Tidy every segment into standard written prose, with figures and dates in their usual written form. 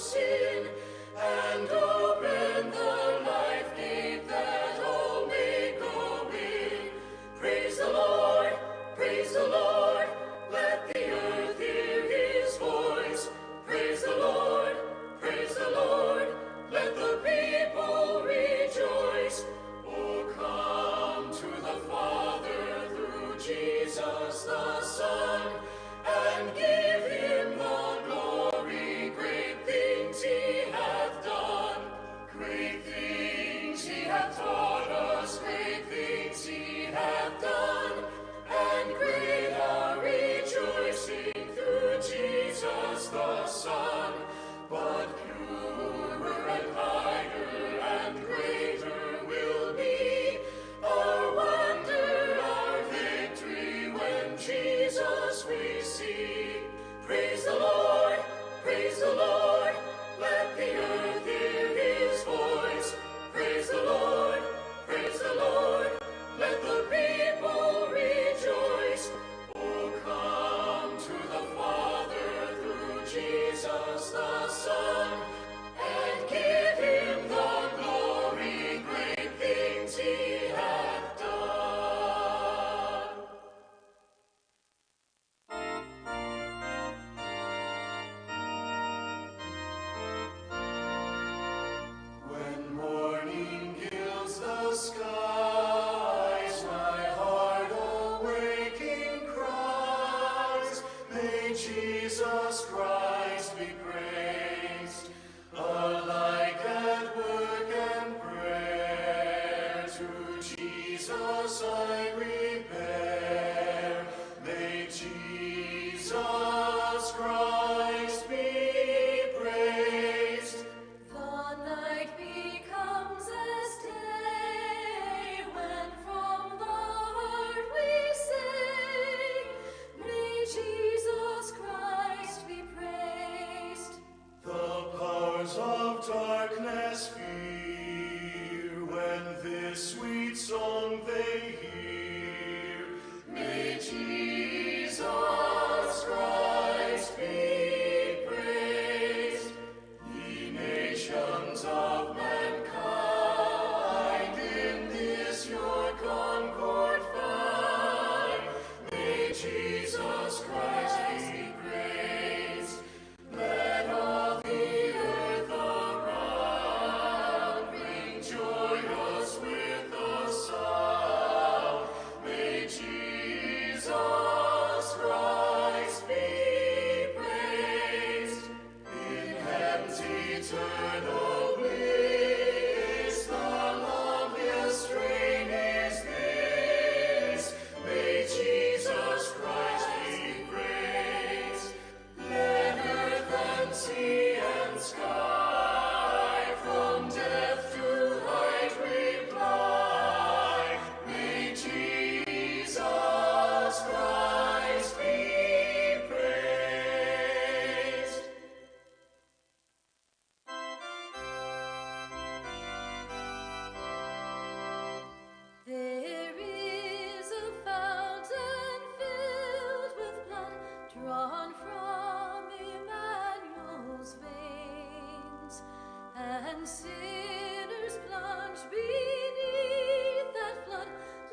sin, and open the life gate that all may go in. Praise the Lord, praise the Lord, let the earth hear his voice. Praise the Lord, let the people rejoice. Oh, come to the Father through Jesus the Son, and give him the glory. Great things he hath done, great things he hath taught us, great things he hath done, and great our rejoicing through Jesus the Son. But purer and higher and greater will be our wonder, our victory, when Jesus we see. Praise the Lord, let the earth hear his voice. Praise the Lord, let the people rejoice. Oh, come to the Father through Jesus the Son, and give him the glory. Great things he hath done. When morning gilds the skies, my heart awaking cries, may Jesus Christ be praised, alike at work and prayer. To Jesus I repair, may Jesus Christ be praised. The night becomes as day, when from the heart we say, may Jesus Christ be praised. The powers of darkness fear, when this sweet song they hear, may Jesus Christ be praised. Ye nations of mankind, in this your concord find, may Jesus Christ be praised. Let all the earth around ring joyous with the sound, may Jesus Christ be praised. In heaven's eternal bliss, the loveliest strain is this, may Jesus Christ be praised. Let earth and sea and sky from death to height reply, may Jesus Christ be praised. There is a fountain filled with blood, drawn from Emmanuel's veins, and sinners plunged beneath that flood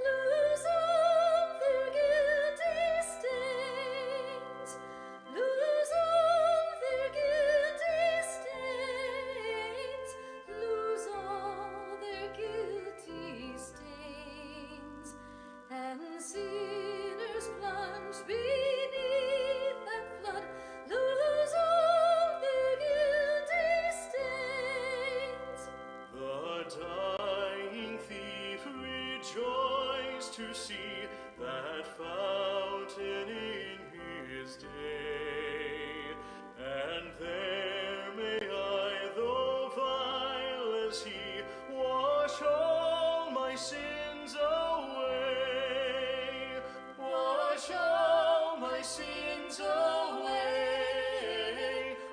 lose all their guilty stains, lose all their guilty stains, lose all their guilty stains, and sinners plunged beneath that flood lose all their guilty stains. The dying thief rejoiced to see that fountain in his day, and there may I, though vile as he, wash all my sins away, wash all my sins away,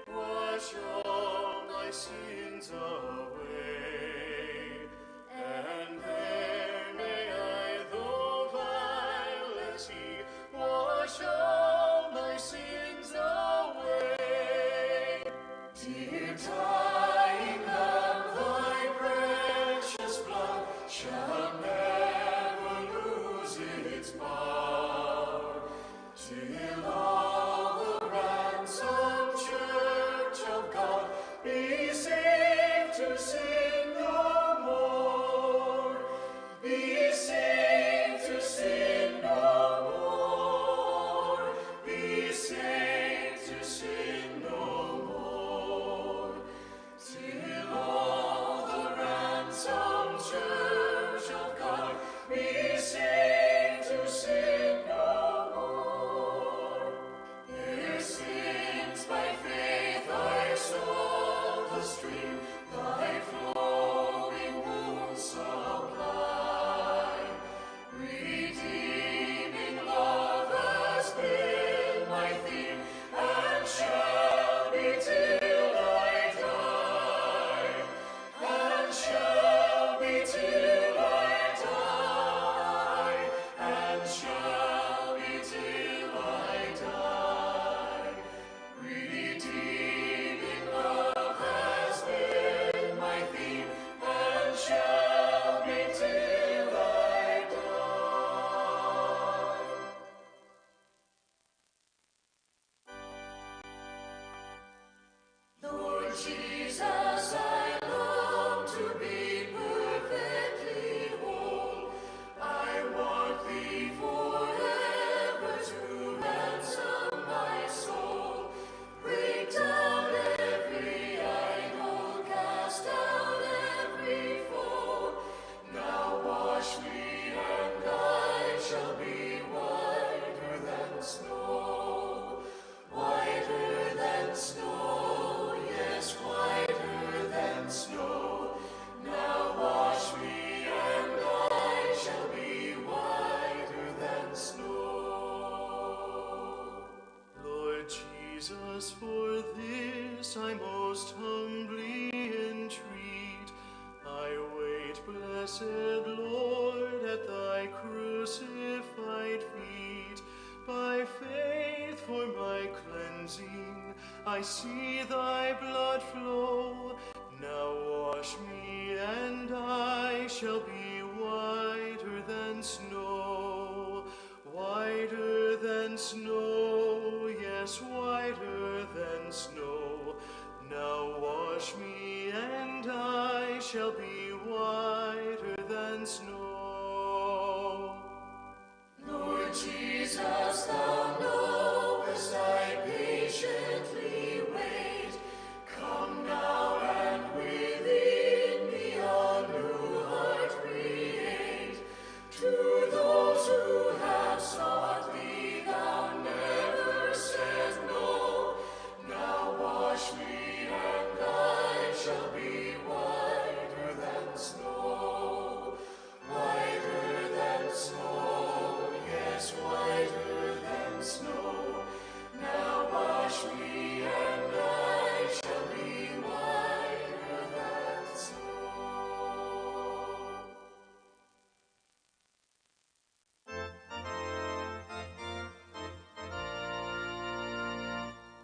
wash all my sins away, and there may I, though vile as he, wash all my sins away. Dear Jesus, for this I most humbly entreat. I wait, blessed Lord, at thy crucified feet. By faith for my cleansing, I see thy blood flow. Now wash me, and I shall be whiter than snow. Whiter than snow, yes, whiter than snow. Now wash me, and I shall be whiter than snow. Lord Jesus, thou knowest I patiently wait. Come now and within me a new heart create. To those who have sought thee, thou never said no. Now wash me, and I shall be whiter than snow. Whiter than snow, yes, whiter than snow. Now wash me, and I shall be whiter than snow.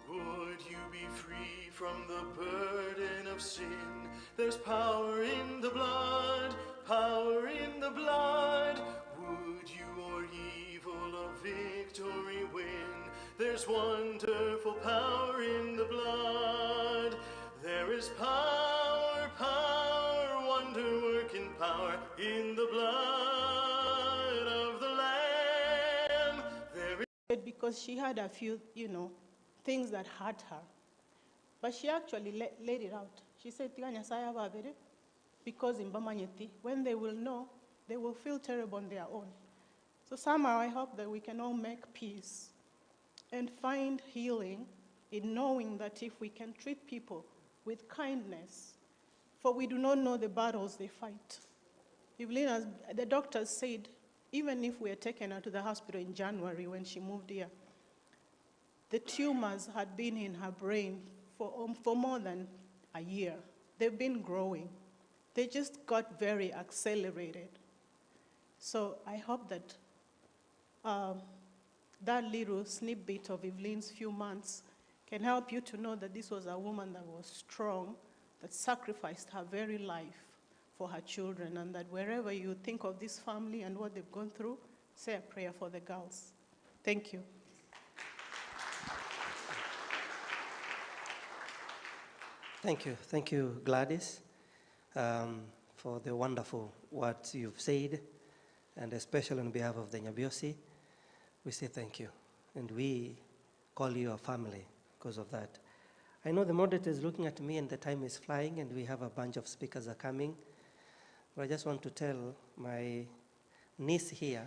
Would you be free from the burden of sin? There's power in the blood, power in the blood. Would you or evil a victory win? There's wonderful power in the blood. There is power, power, wonder-working power in the blood of the Lamb. There is because she had a few, things that hurt her. But she actually laid it out. She said, because in Bamanyeti, when they will know, they will feel terrible on their own. So somehow I hope that we can all make peace and find healing in knowing that if we can treat people with kindness, for we do not know the battles they fight. Evelyn, as the doctors said, even if we had taken her to the hospital in January when she moved here, the tumors had been in her brain for more than a year. They've been growing. They just got very accelerated. So I hope that that little snippet of Evelyn's few months can help you to know that this was a woman that was strong, that sacrificed her very life for her children, and that wherever you think of this family and what they've gone through, say a prayer for the girls. Thank you. Thank you, Gladys, for the wonderful words you've said, and especially on behalf of the GUSII, we say thank you, and we call you a family because of that. I know the moderator is looking at me and the time is flying, and we have a bunch of speakers are coming, but I just want to tell my niece here,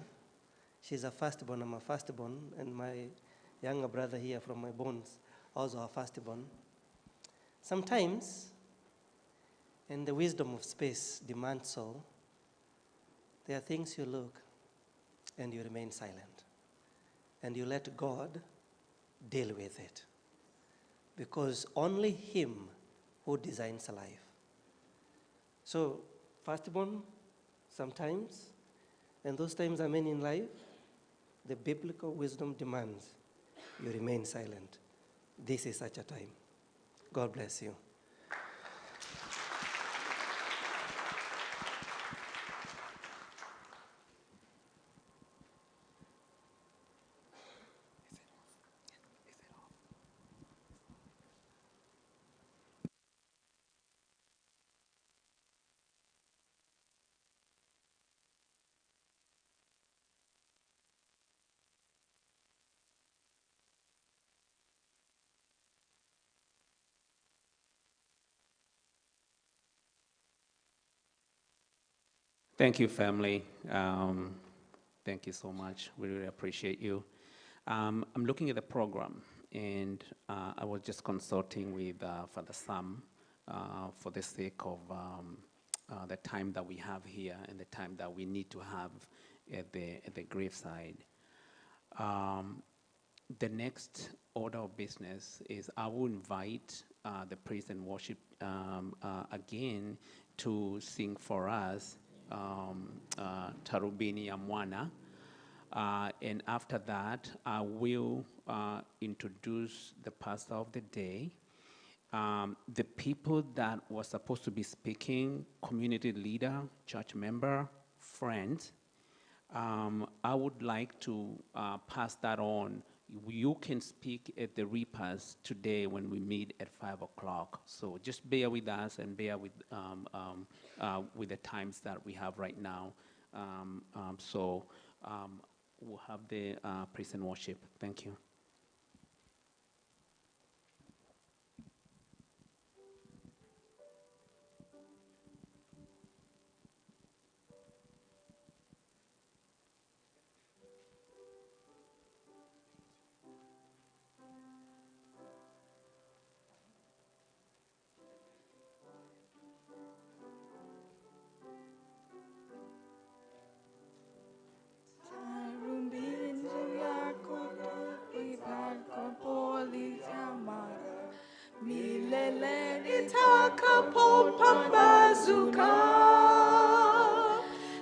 she's a firstborn, I'm a firstborn, and my younger brother here from my bones, also a firstborn. Sometimes, and the wisdom of space demands so, there are things you look and you remain silent. And you let God deal with it. Because only Him who designs a life. So, firstborn, sometimes, and those times are many in life, the biblical wisdom demands you remain silent. This is such a time. God bless you. Thank you, family. Thank you so much. We really appreciate you. I'm looking at the program, and I was just consulting with Father Sam for the sake of the time that we have here and the time that we need to have at the graveside. The next order of business is I will invite the praise and worship again to sing for us Tarubini ya Mwana. And after that, I will introduce the pastor of the day. The people that were supposed to be speaking, community leader, church member, friends, I would like to pass that on. You can speak at the repast today when we meet at 5 o'clock. So just bear with us and bear with the times that we have right now. We'll have the praise and worship. Thank you. Milele itakapopambazuka,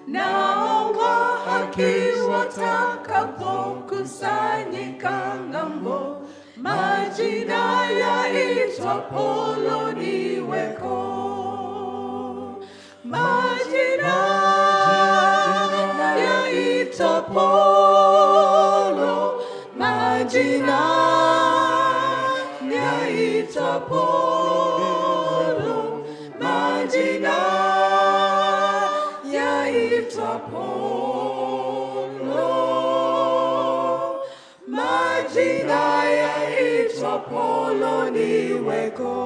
nao wa haki watakapokusanyika ng'ambo, majina yaitwapo niweko. Majina yaitwapo, majina yaitwapo, majina yaitwapo, majina yaitwapo niweko.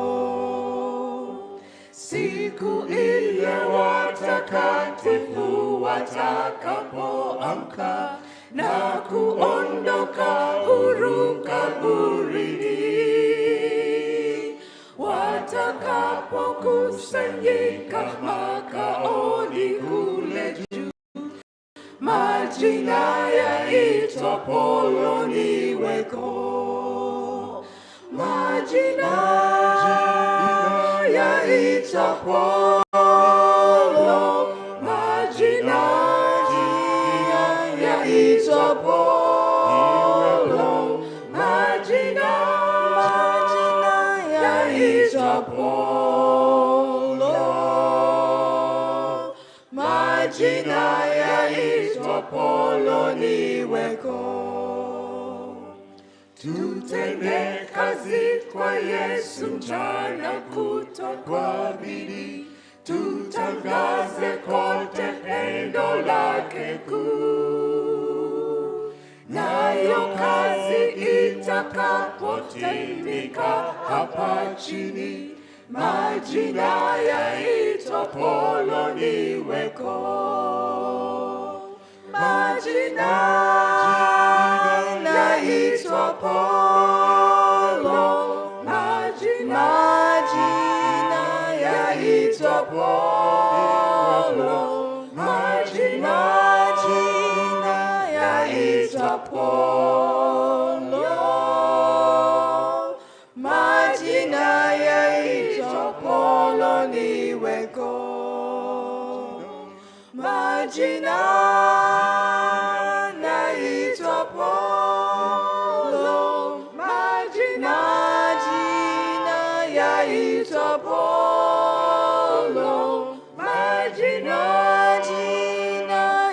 Siku ile watakatifu watakapoamka na kuondoka huru kaburini, watakapokusanyika makaoni kule juu, majina yaitwapo niweko. Majina yaitwapo, majina yaitwapo, majina yaitwapo, majina yaitwapo niweko. Tutende kazi kwa Yesu mchana kutwa kwa bidii, tutangaze kote pendo lake kuu. Nayo kazi itakapotimika hapa chini, majina yaitwapo niweko. Majina yaitwapo, majina yaitwapo, majina yaitwapo, majina yaitwapo niweko. Majina yaitwapo, majina yaitwapo, majina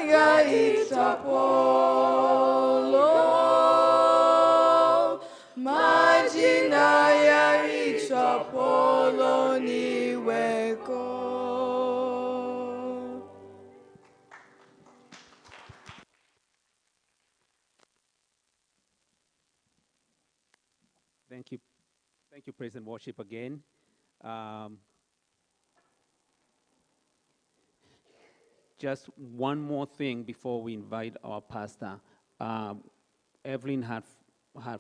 yaitwapo, majina yaitwapo niweko. Thank you, praise and worship again. Just one more thing before we invite our pastor. Everlyn had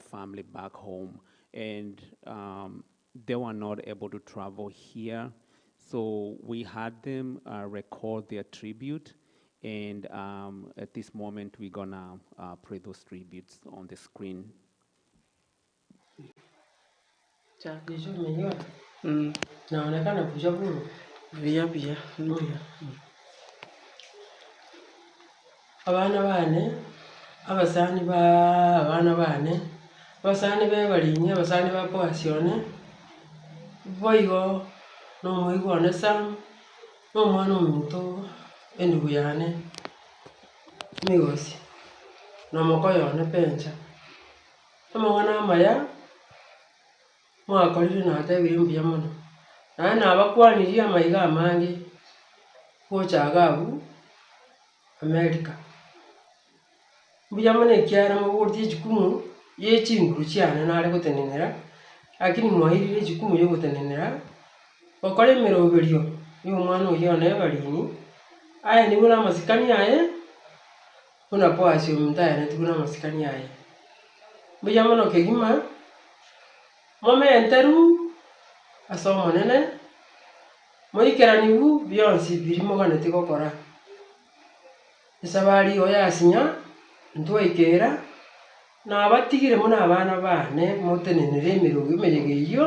family back home, and they were not able to travel here. So we had them record their tribute, and at this moment we're gonna play those tributes on the screen. Ndicho umeiona? Naonekana kuja buru. Via ndio. Abana bane abasani ba abana bane abasani bebalinye abasani ba pasione boigo nomoigwane sam nomwana omuntu endugu yane migosi nomokoyone pencha amang'ana amaya mwakorire natebire mbuya mono naye nabakwanirie amaiga amange gochaga abu America mbuya mono ekiara mogortie echikumu ye chinguru chiane nare gotenenera lakini mwairire echikumu ya gotenenera okore emeroberio ya omwana oyo one ebalini aye nigo na amasikani aye buna poasi ominto ayaneti buna amasikani aye mbuya mono kegima momenteru ase omonene moikeraniwu bionsi biri moganeti gokora esabari oyo yasinya ntwaikera nabatigire muna abana bane motenenere emerogo emeyege eyio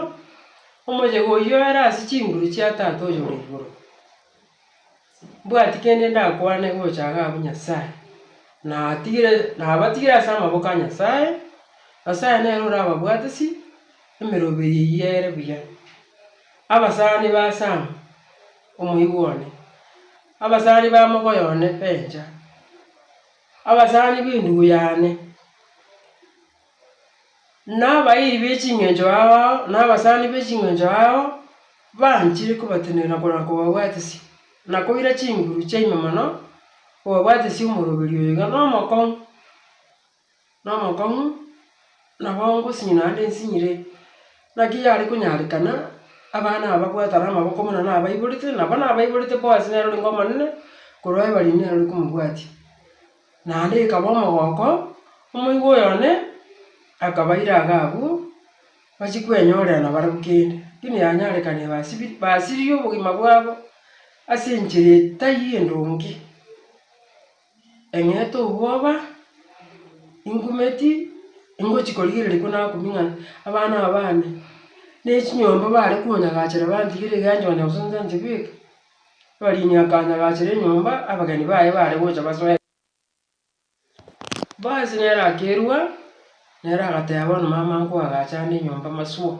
omoyego oyio ere ase chinguru chia tata oyo ore igoro mbwati kende ndakwane gochaga abu Nyasaye nabatigire ase amaboko a Nyasaye Nyasaye nere orababwatesi emeroberi eyio ere buya abasani ba Sam omoigwane abasani ba mogoyone pencha abasani b'endugu yane nabairi b'eching'encho ao nabasani b'eching'encho ao banchire kobatenera korora kobabwatesi nakoira chinguru chiaima mono kobabwatesi omoroberi oyo iga nomokong'u nabo ngosinyia naende nsinyire naki yare konyarekana abana ababwatana amaboko mono nabaiborete nabo nabaiborete poasi nere oringe omonene korwa ebalini nere ori komobwatia naende ekaba omogoko omoigo oyone akabaira iga abwo bachie kwenyorerana barabwo kende lakini yanyarekania basirie obogima bwabo ase enchera etari endonge eng'ete obwoba ingumeti ingochi korigereria ko nakoming'ana abana abane na echinyomba bare konyagachera bantigire iga gose nchibeke ebalini akanyagachera enyomba abageni baye bare gocha basoe basi nere akerwa nere agateba bono mama nkoagachande enyomba maswa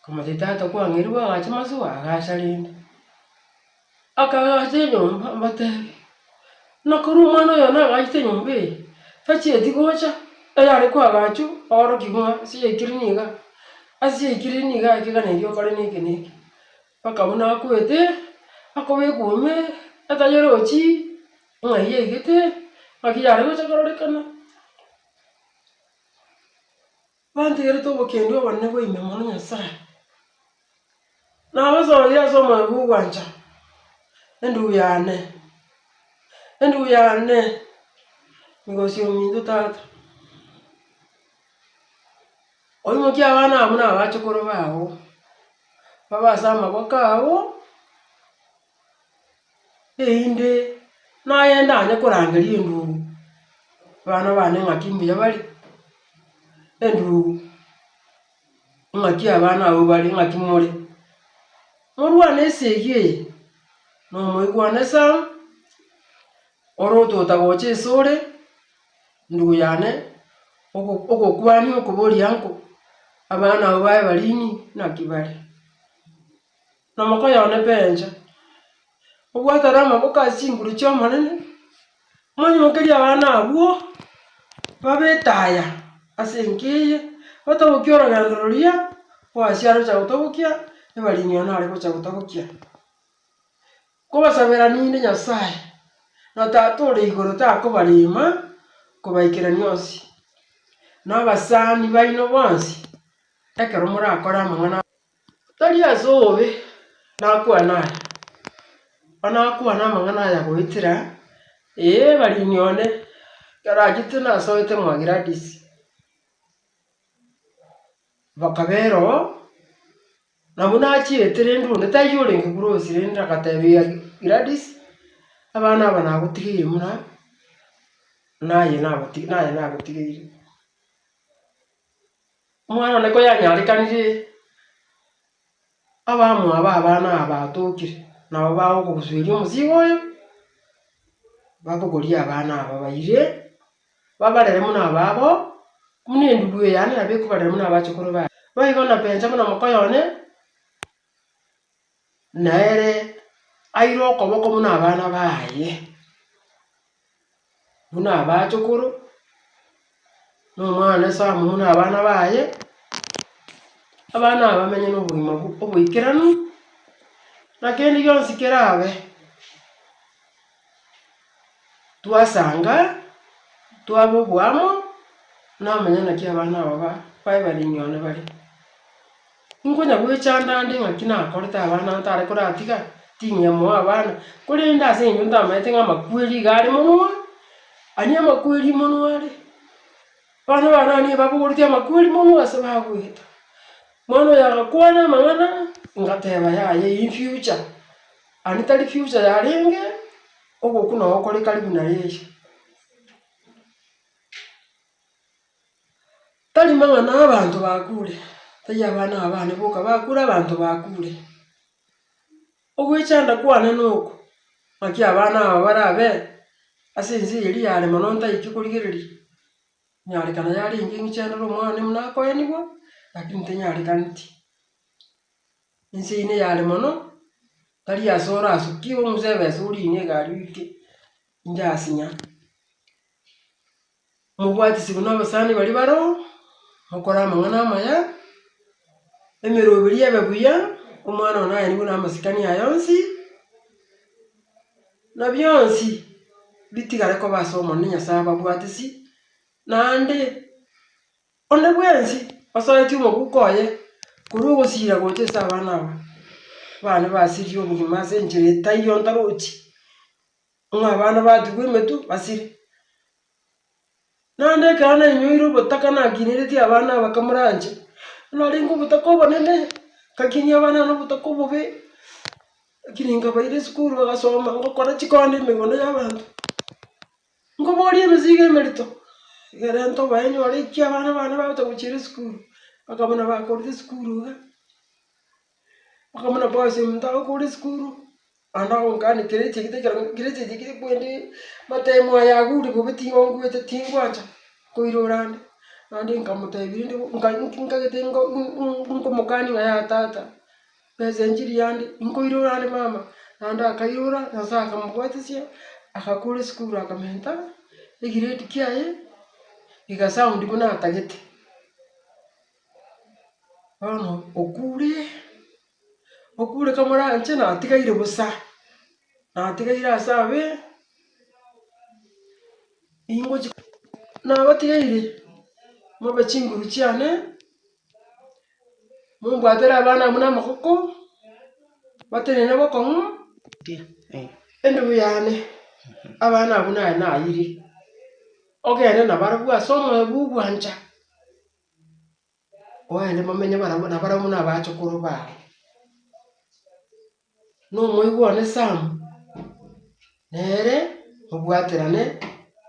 komoteti tata kwang'eriwa agacha maswa agacha rende akagacha enyomba mbatebi nakorwa omwana oyo nagachete enyomba eye tachieti gocha eyare kwagachu oroki ng'a siyaikire niga ase yaikire niga ekeganeri okore na eke na eke mpaka buna akoete akobeka ome atanyorochi ng'ai yaigete ng'aki yare gocha kororekana bantegerete obokendi obonene bwaime mono Nyasaye nabasoire ase omoyo bwa ogwancha endugu yane migosi ominto tata oimokia abana abwo na abachokoro babo baba ase amaboko abo einde nayende anye korangeria endugu abana bane ng'aki mbuya bari endugu ng'aki abana abo bari ng'aki more morwane esegi eye nomoigwane Sam orotota gocha esore ndugu yane ogokwani okoboria nko abana abo baye balini naki bari nomokoyone pencha obwatana amaboko ase chinguru chia omonene monyokeria abana abwo babetaya ase enkeye batabokia orogendo roria poasi arocha gotobokia ebalini ono are gocha gotobokia kobasabera ninde Nyasaye na tata ore igoro takobarema kobaikerania onsi na abasani baino bonsi ekero morakora amang'ana tari ase obe nakwana aya banakwana amang'ana aya goetera balini one ekero achete nasoete mwa Gladys bakabero nabo nachiete rende onde tari orenge gross rende agatebia Gladys abana aba nagotigeire muna naye nagotigeire omwana one ko yanyarekanire abamu abana abatokire nabo bawo kuguswiri omuzigo oyo bakogoria abana aba baire babarere muna ababo munendugu yani abekubarere muna abachokoro ba baigona penja muna mokoyone naere aire okoboko muna abana baye muna abachokoro n'omwana esamu muna abana baye abana aba bamenye n'obogima oboikeranu nakendi gionsi kerabe twasanga twaba obwamo namanya naki abana aba bae bari nyone bari inkonya gwechanda ndi ng'aki nakorete abana ntare koratiga tinyamo abana korende ase enyo ntamaete ng'amakweri gare monwa ani amakweri monwa are bana banani babogorete amakweri monwa ase bagweta mwana oyo agakwana amang'ana ngateba yaye in future ani tari future yarenge ogoku nao okore karibu na yeye tari mang'ana abantu bakure tari abana abane boka bakure abantu bakure ogwechanda kwane noko ng'aki abana aba barabe ase ense eri yare mono ntaiki korigereria nyarekana yarenge ng'ichandera omwana munakoenigwa lakini tenyarekaneti ense ine yare mono tari ase orasuki omusebe ase orine egari oike injasinya mobwatisi buna abasani bari baro mokora amang'ana amaya emeroberi ebe buya omwana ono aenigwe na amasikani ayonsi na bionsi bitigare koba ase omonene nyasaye ababwatisi naende onde bwensi osoeti omoguko oye korwa ogosira gocha ase abana aba bane basirie obogima ase enchera etaiyo ntarochi ng'a abana batigwa emetu basire naende ekero nainyoire obotaka nakineretie abana aba kamoranche narenge obotaka obonene kakinia abana na obotaka obobe lakini nkabaira esukuru bagasoma ngokora chikondi emegondo ya abanto ngoboria emesigo emerito igerento baenyore iki abana bane bagocha gochira esukuru bakamona bakorire esukuru iga bakamona bosi omonto agokora esukuru ande agonkanikera echegete kera echi kire kwende matemu aya agure bobe ting'ongwete tingwacha koirora ande naende nkamotebiri nkagete nkomokani ng'a tata pesa enchiri ande nkoirora ande mama naende akairora nyasaye akamobwatisia agakora esukuru akamenta egiredi kiaye igasaundi buna atagete bono okure kamoranche natigaire bosa natigaire ase abe ingochi nabatigaire mobe chinguru chiane mombwatere abana muna amagoko batenene bokong'u endugu yane abana abwo naye nairi ogende nabarabwo ase omoebu obwancha oende bamenye nabarabwo na abachokoro bago nomoigwane samu nere mobwaterane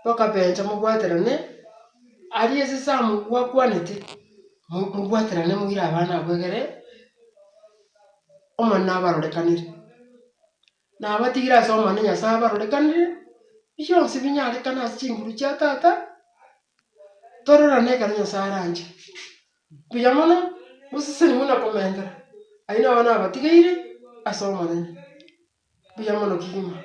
bokapencha mobwaterane ari ase samu gwakwanete mobwaterane moire abana abwo egere omonene abarorekanire nabatigire ase omonene nyasaye abarorekanire bionsi binyarekana ase chinguru chia tata tororane ekero nyasaye aranche buya mono boseseni buna komentera aina abana abatigaire ase omonene buya mono kigima.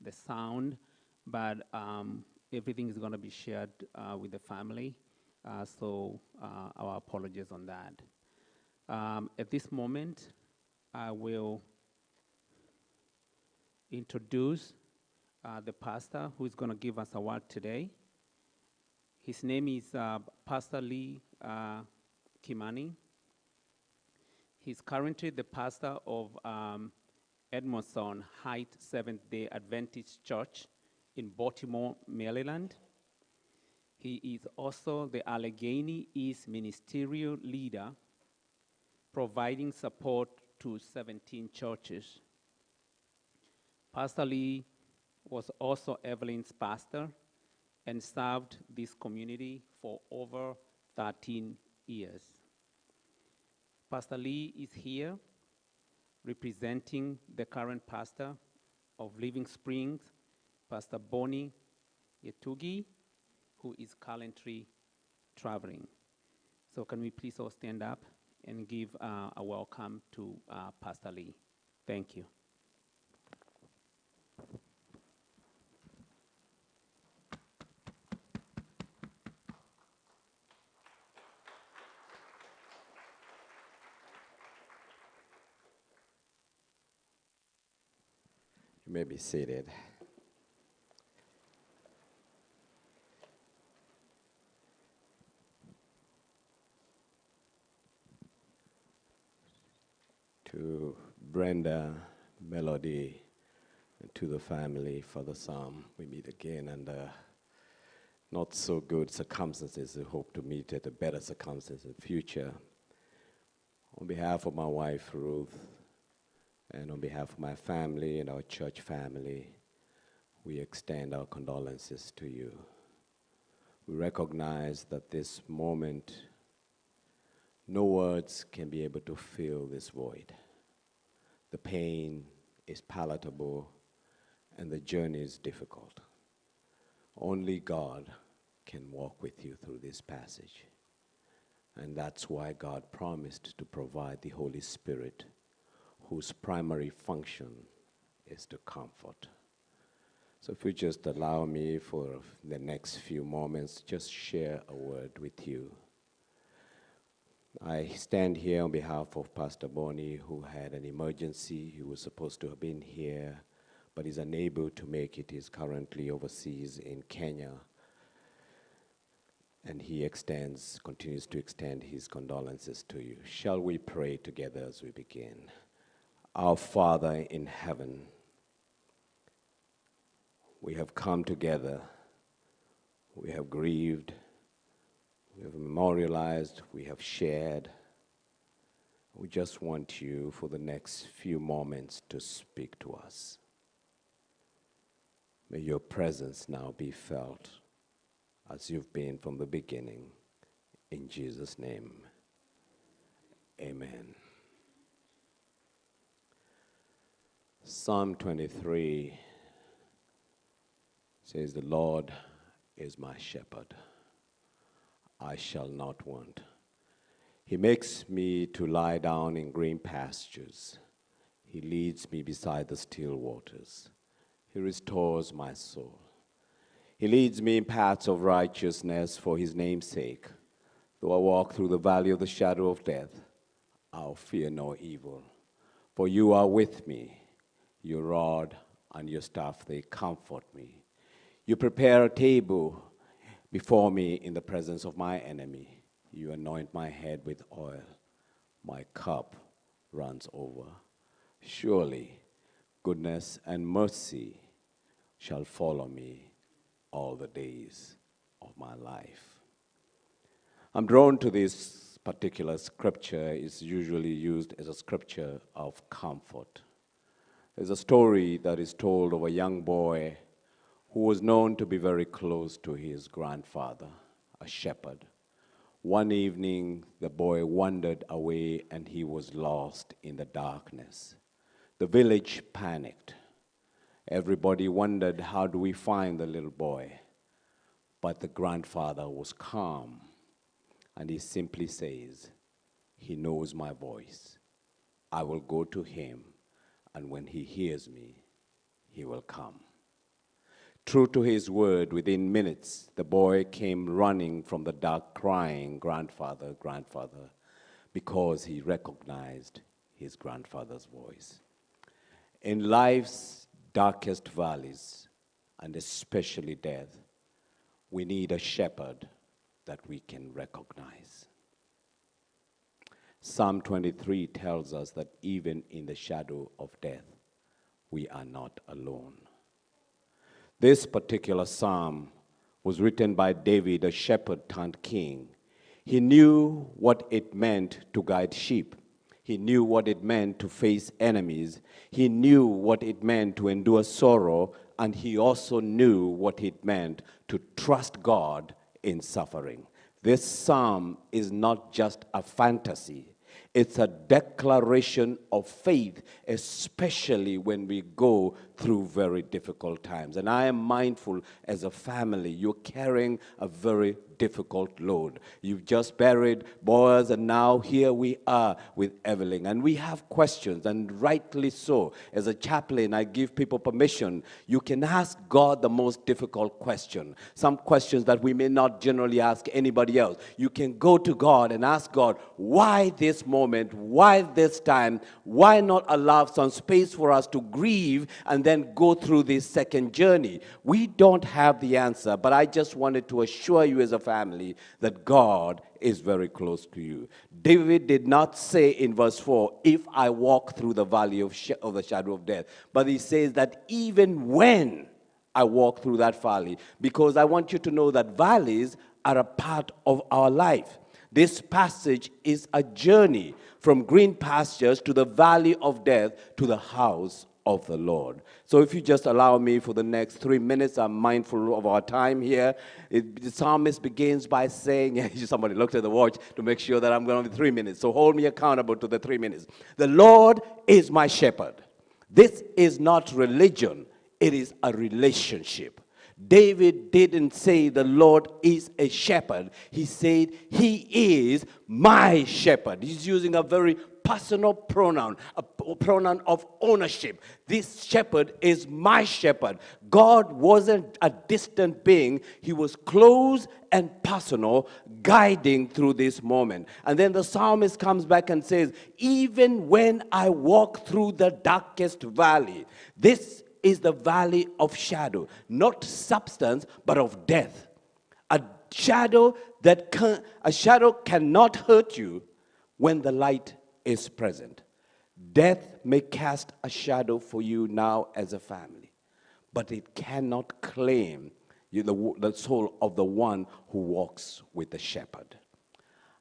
the sound, but everything is going to be shared with the family. So our apologies on that. At this moment, I will introduce the pastor who is going to give us a word today. His name is Pastor Lee Kimani. He's currently the pastor of Edmondson Heights Seventh-day Adventist Church in Baltimore, Maryland. He is also the Allegheny East ministerial leader, providing support to 17 churches. Pastor Lee was also Everlyn's pastor and served this community for over 13 years. Pastor Lee is here representing the current pastor of Living Springs, Pastor Bonnie Yetugi, who is currently traveling. So can we please all stand up and give a welcome to Pastor Lee. Thank you. You may be seated. To Brenda, Melody, and to the family for the psalm, we meet again under not so good circumstances. We hope to meet at a better circumstances in the future. On behalf of my wife, Ruth, and on behalf of my family and our church family, we extend our condolences to you. We recognize that this moment, no words can be able to fill this void. The pain is palatable and the journey is difficult. Only God can walk with you through this passage. And that's why God promised to provide the Holy Spirit, whose primary function is to comfort. So if you just allow me for the next few moments, just share a word with you. I stand here on behalf of Pastor Bonnie, who had an emergency. He was supposed to have been here, but is unable to make it. He's currently overseas in Kenya. And he continues to extend his condolences to you. Shall we pray together as we begin? Our Father in heaven, we have come together, we have grieved, we have memorialized, we have shared. We just want you for the next few moments to speak to us. May your presence now be felt as you've been from the beginning. In Jesus' name, amen. Psalm 23 says, "The Lord is my shepherd. I shall not want. He makes me to lie down in green pastures. He leads me beside the still waters. He restores my soul. He leads me in paths of righteousness for his name's sake. Though I walk through the valley of the shadow of death, I'll fear no evil. For you are with me. Your rod and your staff, they comfort me. You prepare a table before me in the presence of my enemy. You anoint my head with oil. My cup runs over. Surely goodness and mercy shall follow me all the days of my life." I'm drawn to this particular scripture. It's usually used as a scripture of comfort. There's a story that is told of a young boy who was known to be very close to his grandfather, a shepherd. One evening, the boy wandered away and he was lost in the darkness. The village panicked. Everybody wondered, how do we find the little boy? But the grandfather was calm, and he simply says, "He knows my voice. I will go to him, and when he hears me, he will come." True to his word, within minutes, the boy came running from the dark crying, "Grandfather, grandfather," because he recognized his grandfather's voice. In life's darkest valleys, and especially death, we need a shepherd that we can recognize. Psalm 23 tells us that even in the shadow of death, we are not alone. This particular psalm was written by David, a shepherd turned king. He knew what it meant to guide sheep. He knew what it meant to face enemies. He knew what it meant to endure sorrow, and he also knew what it meant to trust God in suffering. This psalm is not just a fantasy. It's a declaration of faith, especially when we go through very difficult times. And I am mindful, as a family, you're carrying a very difficult load. You've just buried Boaz, and now here we are with Everlyn. And we have questions, and rightly so. As a chaplain, I give people permission. You can ask God the most difficult question. Some questions that we may not generally ask anybody else. You can go to God and ask God, why this moment? Why this time? Why not allow some space for us to grieve and then go through this second journey? We don't have the answer, but I just wanted to assure you as a family that God is very close to you. David did not say in verse 4, if I walk through the valley of the shadow of death, but he says that even when I walk through that valley, because I want you to know that valleys are a part of our life. This passage is a journey from green pastures to the valley of death to the house of the Lord. So if you just allow me for the next 3 minutes, I'm mindful of our time here. The psalmist begins by saying, somebody looked at the watch to make sure that I'm going to be 3 minutes. So hold me accountable to the 3 minutes. The Lord is my shepherd. This is not religion. It is a relationship. David didn't say the Lord is a shepherd. He said he is my shepherd. He's using a very personal pronoun, a pronoun of ownership. This shepherd is my shepherd. God wasn't a distant being. He was close and personal, guiding through this moment. And then the psalmist comes back and says, even when I walk through the darkest valley, this is the valley of shadow, not substance, but of death. A shadow cannot hurt you when the light is present. Death may cast a shadow for you now as a family, but it cannot claim the soul of the one who walks with the shepherd.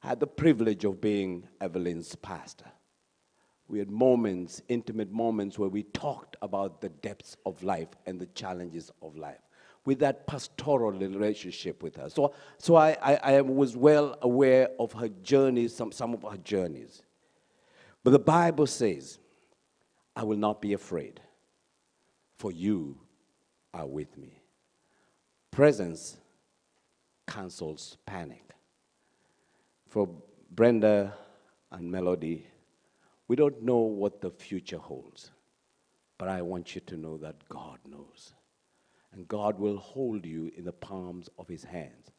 I had the privilege of being Everlyn's pastor. We had moments, intimate moments, where we talked about the depths of life and the challenges of life with that pastoral relationship with her. So I was well aware of her journeys, some of her journeys. But the Bible says, I will not be afraid, for you are with me. Presence cancels panic. For Brenda and Melody, we don't know what the future holds, but I want you to know that God knows. And God will hold you in the palms of his hands.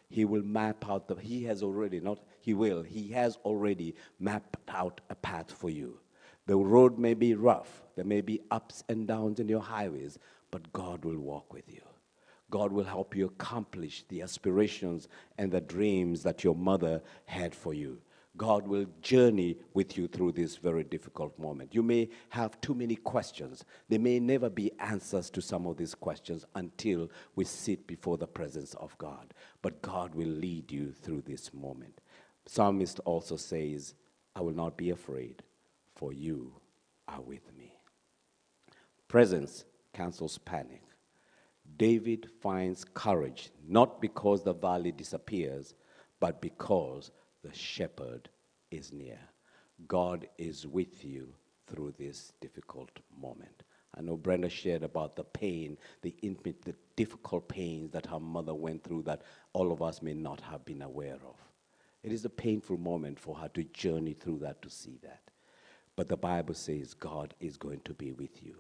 He will map out he has already mapped out a path for you. The road may be rough, there may be ups and downs in your highways, but God will walk with you. God will help you accomplish the aspirations and the dreams that your mother had for you. God will journey with you through this very difficult moment. You may have too many questions. There may never be answers to some of these questions until we sit before the presence of God. But God will lead you through this moment. Psalmist also says, I will not be afraid, for you are with me. Presence cancels panic. David finds courage, not because the valley disappears, but because the shepherd is near. God is with you through this difficult moment. I know Brenda shared about the pain, the difficult pains that her mother went through that all of us may not have been aware of. It is a painful moment for her to journey through that, to see that. But the Bible says God is going to be with you.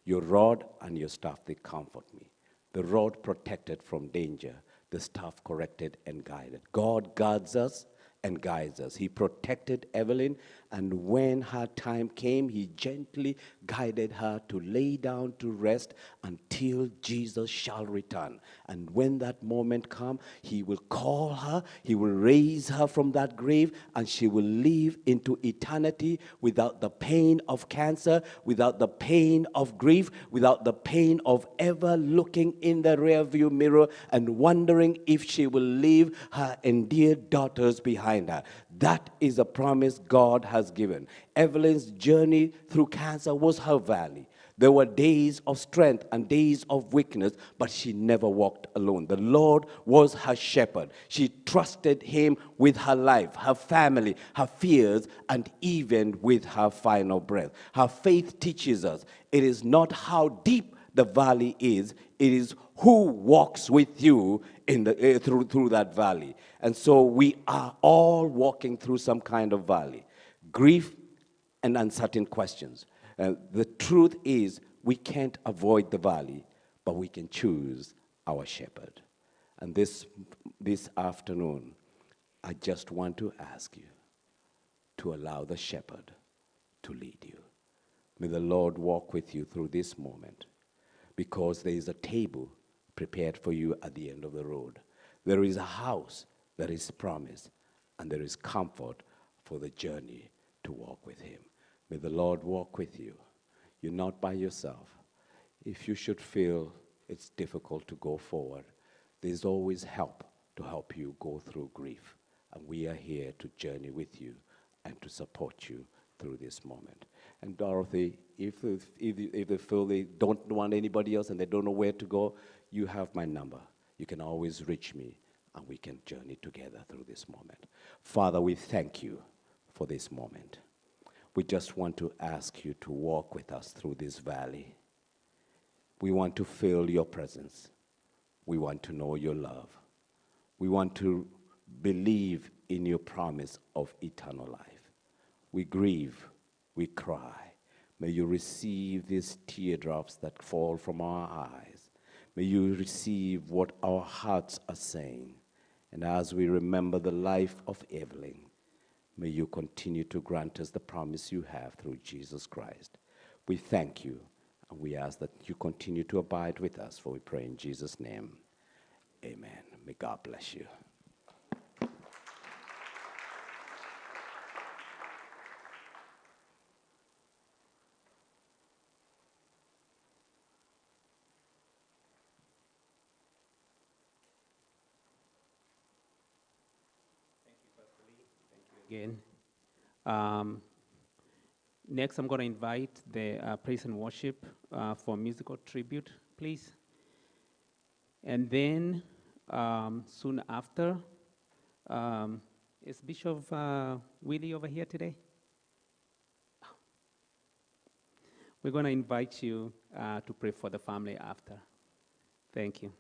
Your rod and your staff, they comfort me. the rod protected from danger, the staff corrected and guided. God guards us and guides us. He protected Everlyn, and when her time came, he gently guided her to lay down to rest until Jesus shall return. And when that moment comes, he will call her, he will raise her from that grave, and she will live into eternity without the pain of cancer, without the pain of grief, without the pain of ever looking in the rearview mirror and wondering if she will leave her endeared daughters behind her. That is a promise God has given. Evelyn's journey through cancer was her valley. There were days of strength and days of weakness, but she never walked alone. The Lord was her shepherd. She trusted him with her life, her family, her fears, and even with her final breath. Her faith teaches us it is not how deep the valley is, it is who walks with you in the, through that valley. And so we are all walking through some kind of valley. Grief and uncertain questions. The truth is, we can't avoid the valley, but we can choose our shepherd. And this afternoon, I just want to ask you to allow the shepherd to lead you. May the Lord walk with you through this moment, because there is a table prepared for you at the end of the road. There is a house that is promised, and there is comfort for the journey to walk with him. May the Lord walk with you. You're not by yourself. If you should feel it's difficult to go forward, there's always help to help you go through grief. And we are here to journey with you and to support you through this moment. And Dorothy, if they feel they don't want anybody else and they don't know where to go, you have my number. You can always reach me, and we can journey together through this moment. Father, we thank you for this moment. We just want to ask you to walk with us through this valley. We want to feel your presence. We want to know your love. We want to believe in your promise of eternal life. We grieve, we cry. May you receive these teardrops that fall from our eyes. May you receive what our hearts are saying. And as we remember the life of Everlyn, may you continue to grant us the promise you have through Jesus Christ. We thank you, and we ask that you continue to abide with us, for we pray in Jesus' name. Amen. May God bless you. Again. Next, I'm going to invite the praise and worship for musical tribute, please. And then soon after, is Bishop Willie over here today? We're going to invite you to pray for the family after. Thank you.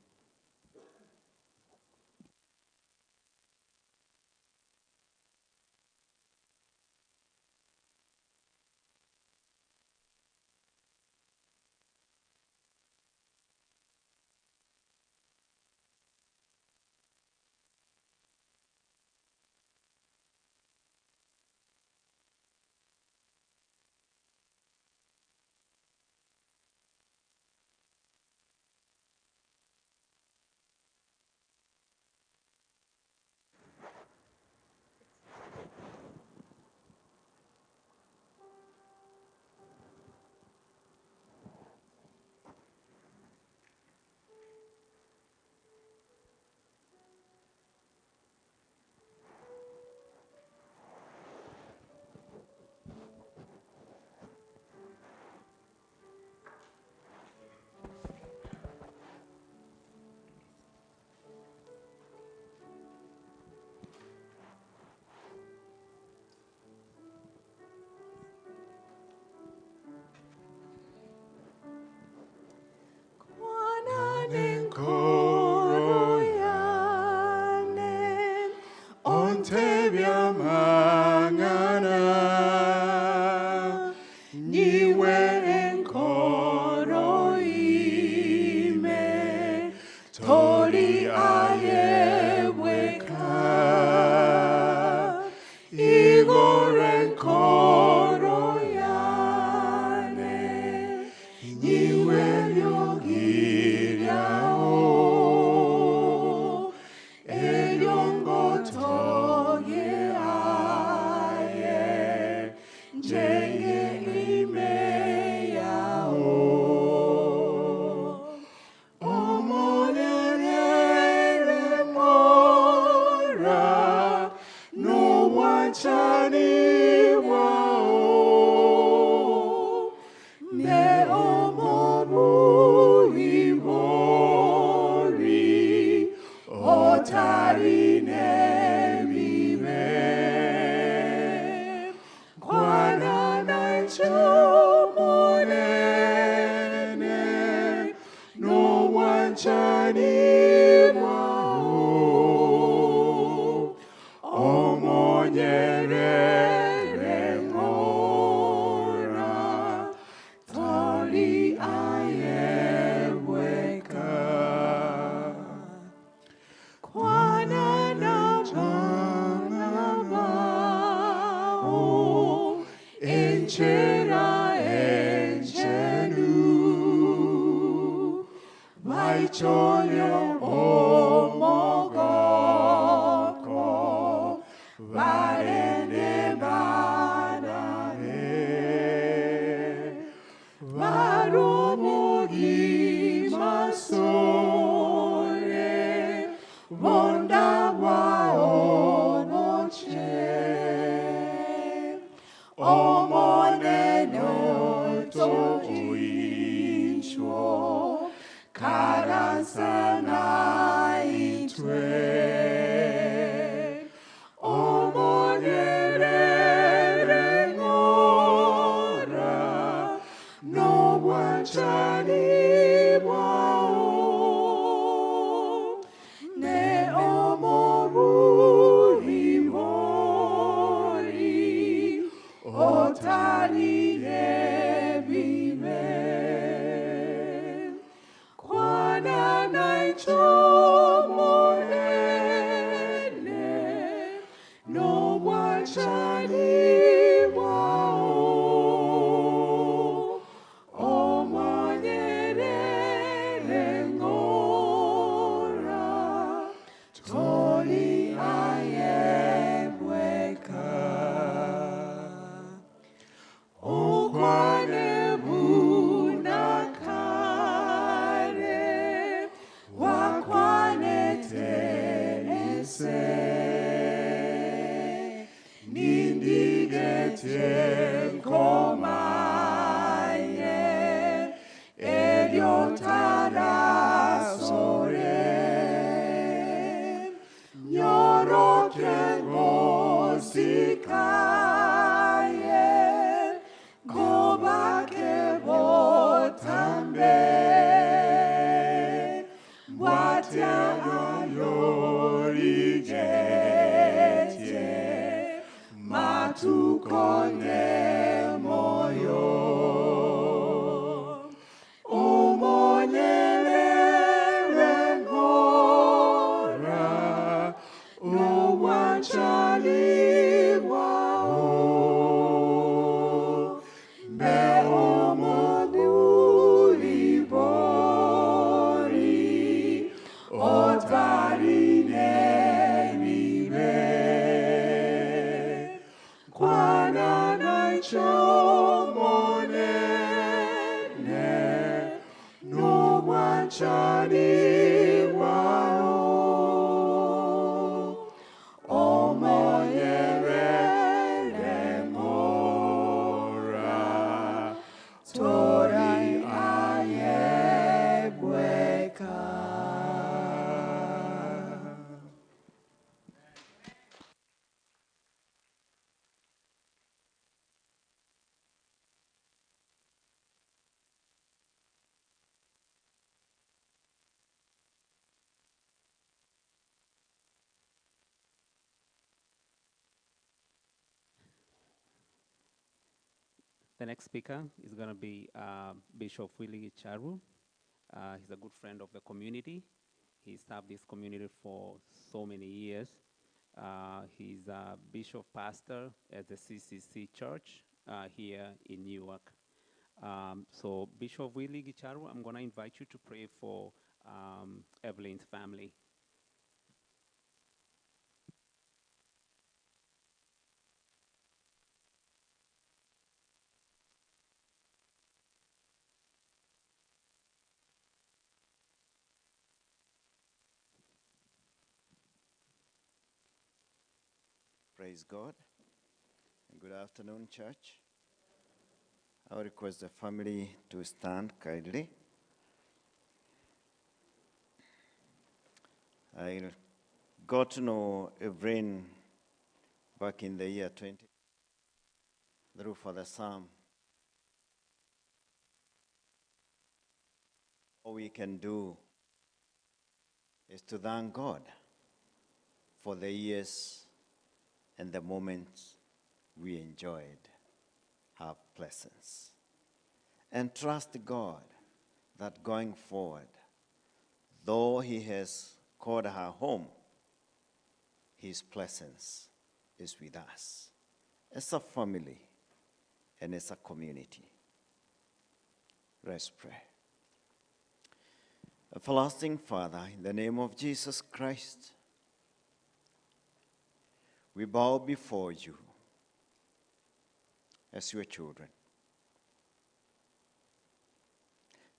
Niwe enkoro ime wachani wao ne omoru imori otarine vive kwana na chomonene no wachani wao omonyere ngora tori ayeweka kwana na bao enchera enchenu vaichonyo omogoko varende banane varomogi masore vonda wao noche omoneno to incho karasana intwe omonere ngora no wachani wao ne omoru imori otarine vive kwana naichomonene no wachani wao omonyerere ngora tori ayebweka okwane bunakare wakwane tenese nindigete komaye eliotarasore nyoroke ngosikaye gobake botambe Watiagayorigetie matukone moyo omonyere ngora no wachani wao be omoduri bori otarine vive kwana naichomonene no wachani wao omoyerere ngora tori ayebweka. The next speaker is going to be Bishop Willie Charu. He's a good friend of the community. He served this community for so many years. He's a bishop pastor at the CCC Church here in Newark. So Bishop Willie Gicharu, I'm going to invite you to pray for Everlyn's family. Praise God. Good afternoon, church. I would request the family to stand kindly. I got to know Everlyn back in the year 20 through Father Sam. All we can do is to thank God for the years and the moments we enjoyed her presence. And trust God that going forward, though He has called her home, His presence is with us as a family and as a community. Let's pray. Everlasting Father, in the name of Jesus Christ, we bow before you as your children,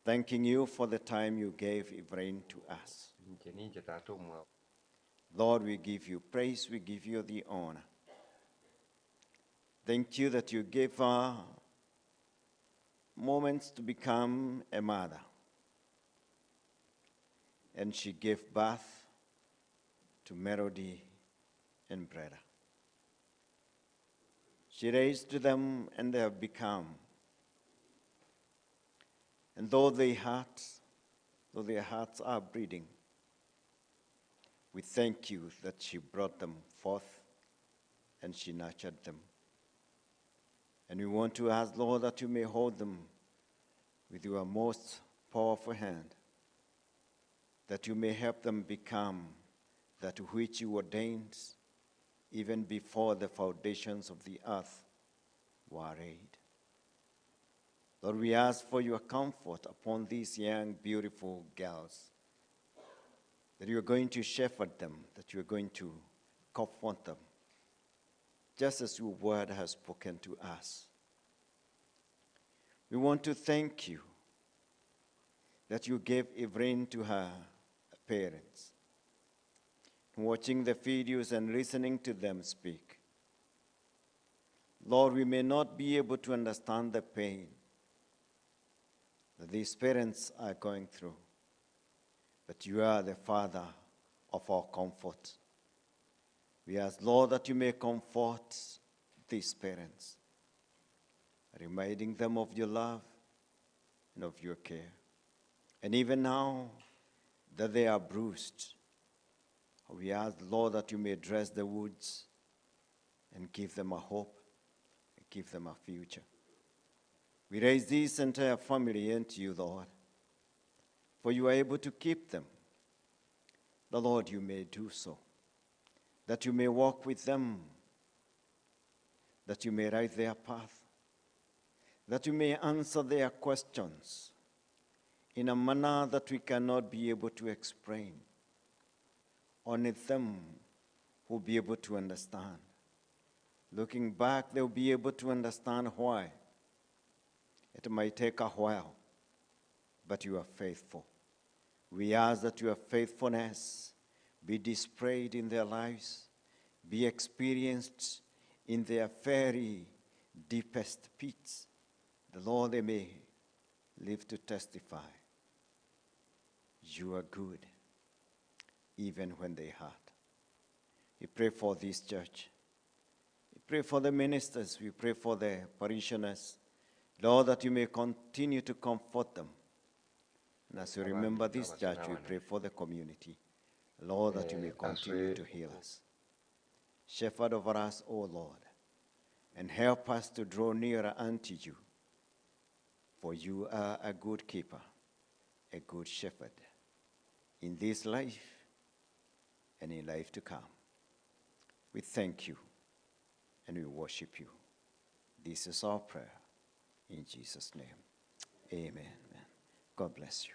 thanking you for the time you gave Everlyn to us. Lord, we give you praise, we give you the honor. Thank you that you gave her moments to become a mother. And she gave birth to Melody and Brother. She raised them and they have become. And though their hearts are bleeding, we thank you that she brought them forth and she nurtured them. And we want to ask, Lord, that you may hold them with your most powerful hand, that you may help them become that which you ordained even before the foundations of the earth were laid. Lord, we ask for your comfort upon these young, beautiful girls, that you are going to shepherd them, that you are going to comfort them, just as your word has spoken to us. We want to thank you that you gave Everlyn to her parents. Watching the videos and listening to them speak. Lord, we may not be able to understand the pain that these parents are going through, but you are the Father of our comfort. We ask, Lord, that you may comfort these parents, reminding them of your love and of your care. And even now that they are bruised, we ask, Lord, that you may dress the wounds and give them a hope and give them a future. We raise this entire family into you, Lord, for you are able to keep them. The Lord, you may do so, that you may walk with them, that you may write their path, that you may answer their questions in a manner that we cannot be able to explain. Only them will be able to understand. Looking back, they'll be able to understand why. It might take a while, but you are faithful. We ask that your faithfulness be displayed in their lives, be experienced in their very deepest pits. The Lord, they may live to testify. You are good, even when they hurt. We pray for this church. We pray for the ministers. We pray for the parishioners. Lord, that you may continue to comfort them. And as we remember this church, we pray for the community. Lord, that you may continue to heal us. Shepherd over us, O Lord, and help us to draw nearer unto you. For you are a good keeper, a good shepherd, in this life and in life to come. We thank you and we worship you. This is our prayer. In Jesus' name, amen. God bless you.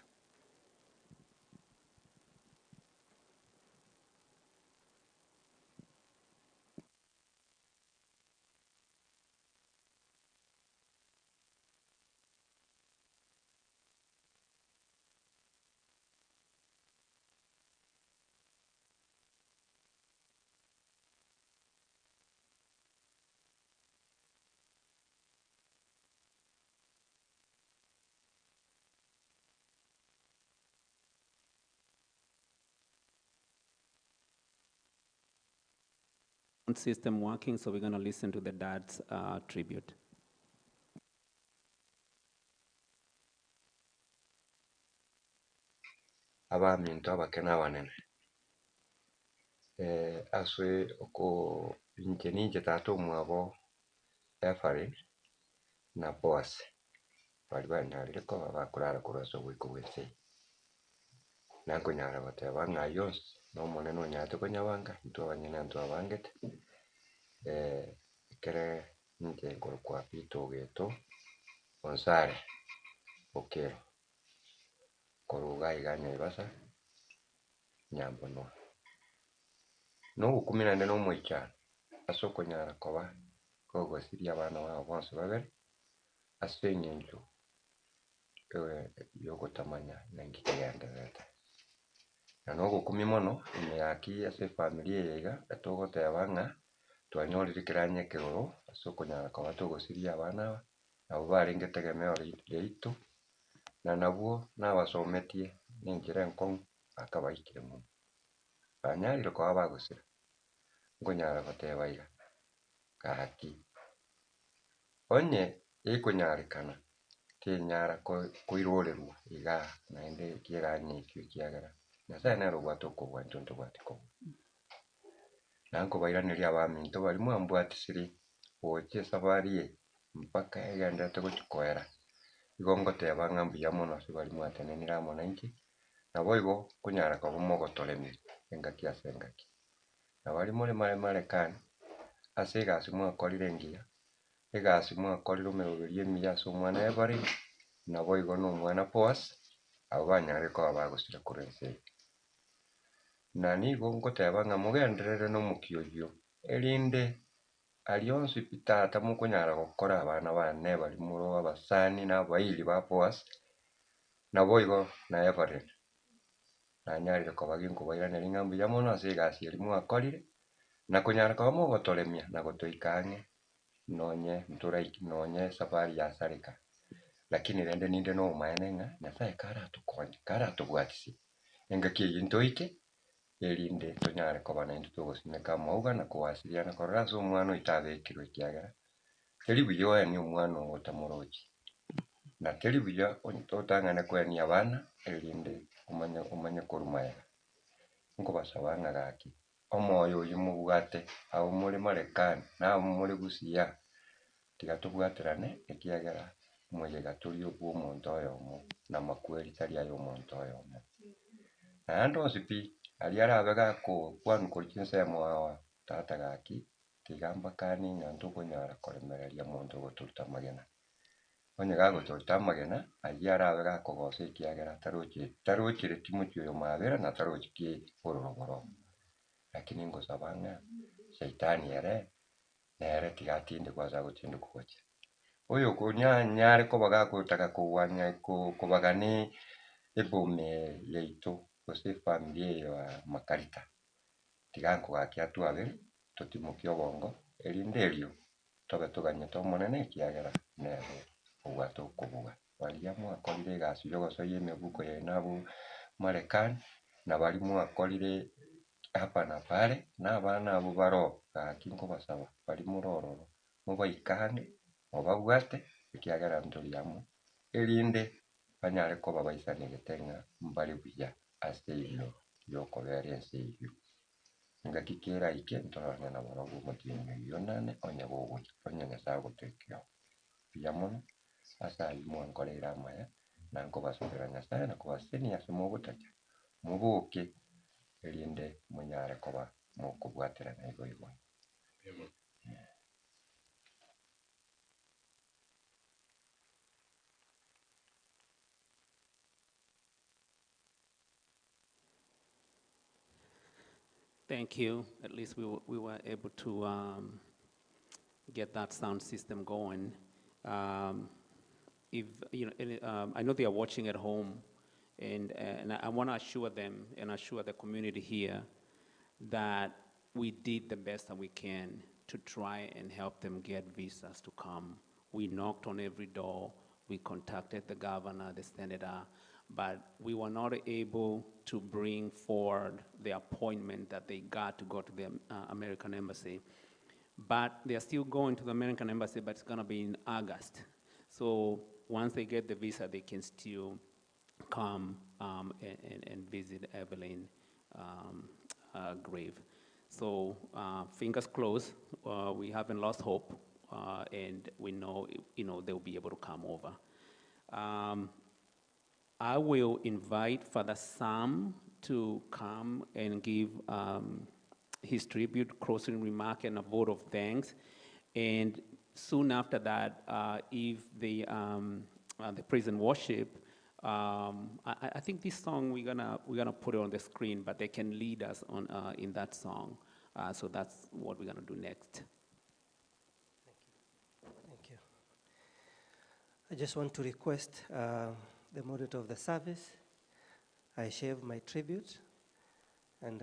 system working, so we're going to listen to the dad's tribute. Abaminto abakena abanene aswe oko inje tato mwabo Everlyn na boss bali banyalire ko bakurara kuroso wiko wese nanko nyara bateba ngayo no monene onyato konyabanga ntwa banyina ntwa bangete kere nje kwa pito geto onsare okero koruga iganya ibasa nyambo no gukumina no mwicha asoko nyara koba kogo siria abana babo bonse babere asenye nju yogotamanya nengikegenderete na no gukumi mono imyaki ase familia yega atogoteba ng'a twanyorire kiranye kiguru asoko nyara koba togosiria abana nabo barenge tegemeo ritu na nabwo nabasometie ninjira enkong'u akabaikire muno banyarire koba bagosira ngonyara goteba iga gaki onye ikonyarikana tinyara koirorerwa iga naende kieganye ikio kiagera nyasaye nero gwatokobwa ntonto gwatiko nanko bairaneria abaminto bari mwambwatisiri oche safari ye mpaka egendete gochikoera igo ngoteba ng'a mbuya mono ase bari mwatenenire amo nainki nabo igo konyara koba mogotoremia engaki ase engaki na bari more Marekani ase egasi mwakorire engiya egasi mwakorire omerogeria emiya ase omwana Everlyn nabo igo na omwana Boaz abo banyare koba bagosira korwa ense na nigo nkoteba ng'a mogenderere na omokio oyio erinde aria onsi tata mokonyara gokora abana bane bari moro abasani na abairi ba Boaz nabo igo na Everlyn nanyarire koba ginkobairaneri ng'a mbuya mono ase egasi eri mwakorire na konyara koba mogotoremia na gotoika ang'e nonye nonye safari yasareka lakini rende ninde no omaene ng'a nyasaye karatokonye karatobwatisi engaki eye ntoike erinde tonyare koba naende togosimeka amauga na kowasiliana korora ase omwana oyo tabekirwe ekiagera teri buya oenie omwana ogo otamorochi na teri buya totang'ane koenia abana erinde omanye korwa maega nkobasaba ng'a gaki omoyo oyo mobwate abo more Marekani na abo more GUSII tiga tobwaterane ekiagera moyega tori obwo omonto oyomo na makweri tari ayo omonto oyomo naende onsi pi aria arabe gakokwanukori chinsemo awa tata gaki tiga mbakani ng'a ntokonyara koremereria monto ogotoruta amagena onye gagotoruta amagena aria arabe gakogosa ekiagera tarochire timochi oyo mabera na tarochi ororogoro lakini ngosaba ng'a saitani ere nere tiga atinde kwasa gotinda kogocha oyo konyanyare koba gakotaka kogwanya kobagani ebome yaito gose familia eyo ya makarita tiga nkogaki atwabere totimoki obongo erinde erio tobe toganyete omonene ekiagera nere obwate okobua baria mwakorire egasi ya ogosoia emebuko yaino na abo Marekani na bari mwakorire hapa na pale na abana abo baro gaki nkobasaba bari morororo mobaikane mobabwate ekiagera ntori amo erinde banyare koba baisanegete ng'a mbare buya ase iyo yokobera ense eyio engaki keraike ntororane na barabwo omotienyi oyio nane onye gogocha onye nyasaye agotekeo buya mono ase aywo mwankoreire amaya na nkobasabera nyasaye na kobasenia ase mogotacha moboke erinde monyare koba mokobwaterana igo igo. Thank you. At least we were able to get that sound system going. If I know they are watching at home, and I want to assure them and assure the community here that we did the best that we can to try and help them get visas to come. We knocked on every door. We contacted the governor, the senator, but we were not able to bring forward the appointment that they got to go to the American embassy. but they're still going to the American Embassy, but it's going to be in August. So once they get the visa, they can still come and visit Everlyn grave. So fingers closed, we haven't lost hope, and we know, they'll be able to come over. I will invite Father Sam to come and give his tribute, closing remark, and a vote of thanks. And soon after that, if the praise and worship, I think this song we're gonna put it on the screen, but they can lead us on in that song. So that's what we're gonna do next. Thank you. I just want to request the moderator of the service, I share my tribute and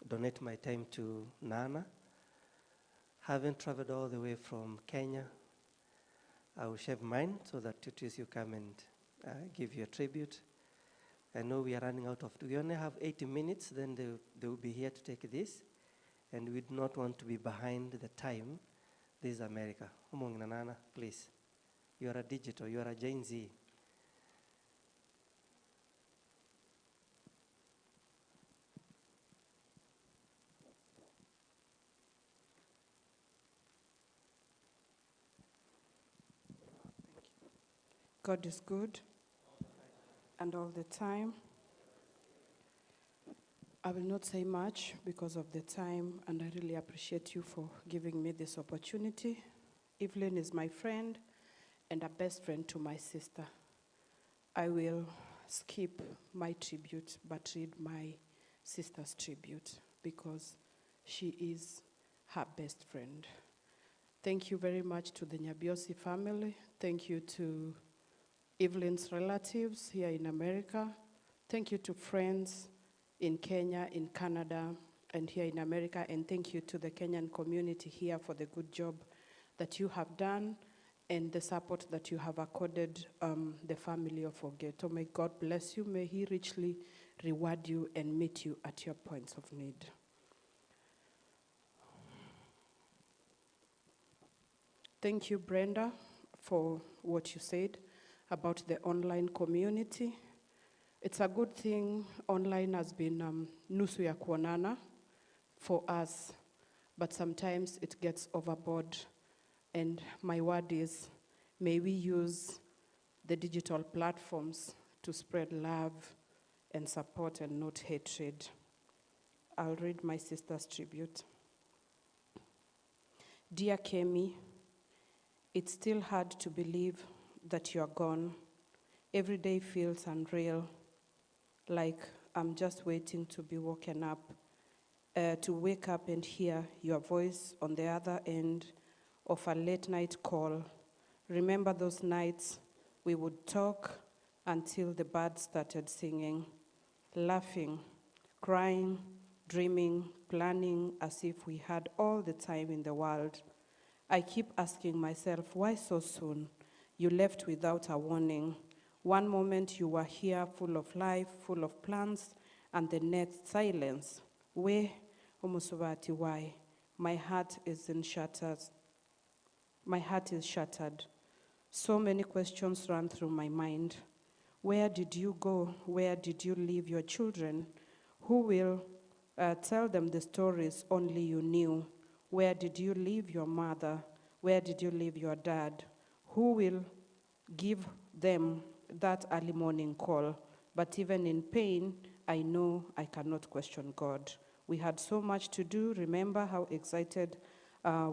donate my time to Nana. Having traveled all the way from Kenya, I will share mine so that Tutus you come and give your tribute. I know we are running out of, we only have 80 minutes, then they will be here to take this, and we do not want to be behind the time. This is America. Omwenga Nana, please. You are a digital, you are a Gen Z. God is good, and all the time. I will not say much because of the time, and I really appreciate you for giving me this opportunity. Evelyn is my friend and a best friend to my sister. I will skip my tribute, but read my sister's tribute because she is her best friend. Thank you very much to the GUSII family. Thank you to Evelyn's relatives here in America. Thank you to friends in Kenya, in Canada, and here in America. And thank you to the Kenyan community here for the good job that you have done and the support that you have accorded the family of Ogeto. May God bless you. May He richly reward you and meet you at your points of need. Thank you, Brenda, for what you said about the online community. It's a good thing online has been nusu ya kuonana for us, but sometimes it gets overboard. And my word is, may we use the digital platforms to spread love and support and not hatred. I'll read my sister's tribute. Dear Kemi, it's still hard to believe that you're gone. Every day feels unreal, like I'm just waiting to be woken up, to wake up and hear your voice on the other end of a late night call. Remember those nights we would talk until the birds started singing, laughing, crying, dreaming, planning as if we had all the time in the world. I keep asking myself, why so soon? You left without a warning. One moment you were here full of life, full of plans, and the next silence. Where, Omusubati, why? My heart is shattered. My heart is shattered. So many questions run through my mind. Where did you go? Where did you leave your children? Who will tell them the stories only you knew? Where did you leave your mother? Where did you leave your dad? Who will give them that early morning call? But even in pain, I know I cannot question God. We had so much to do. Remember how excited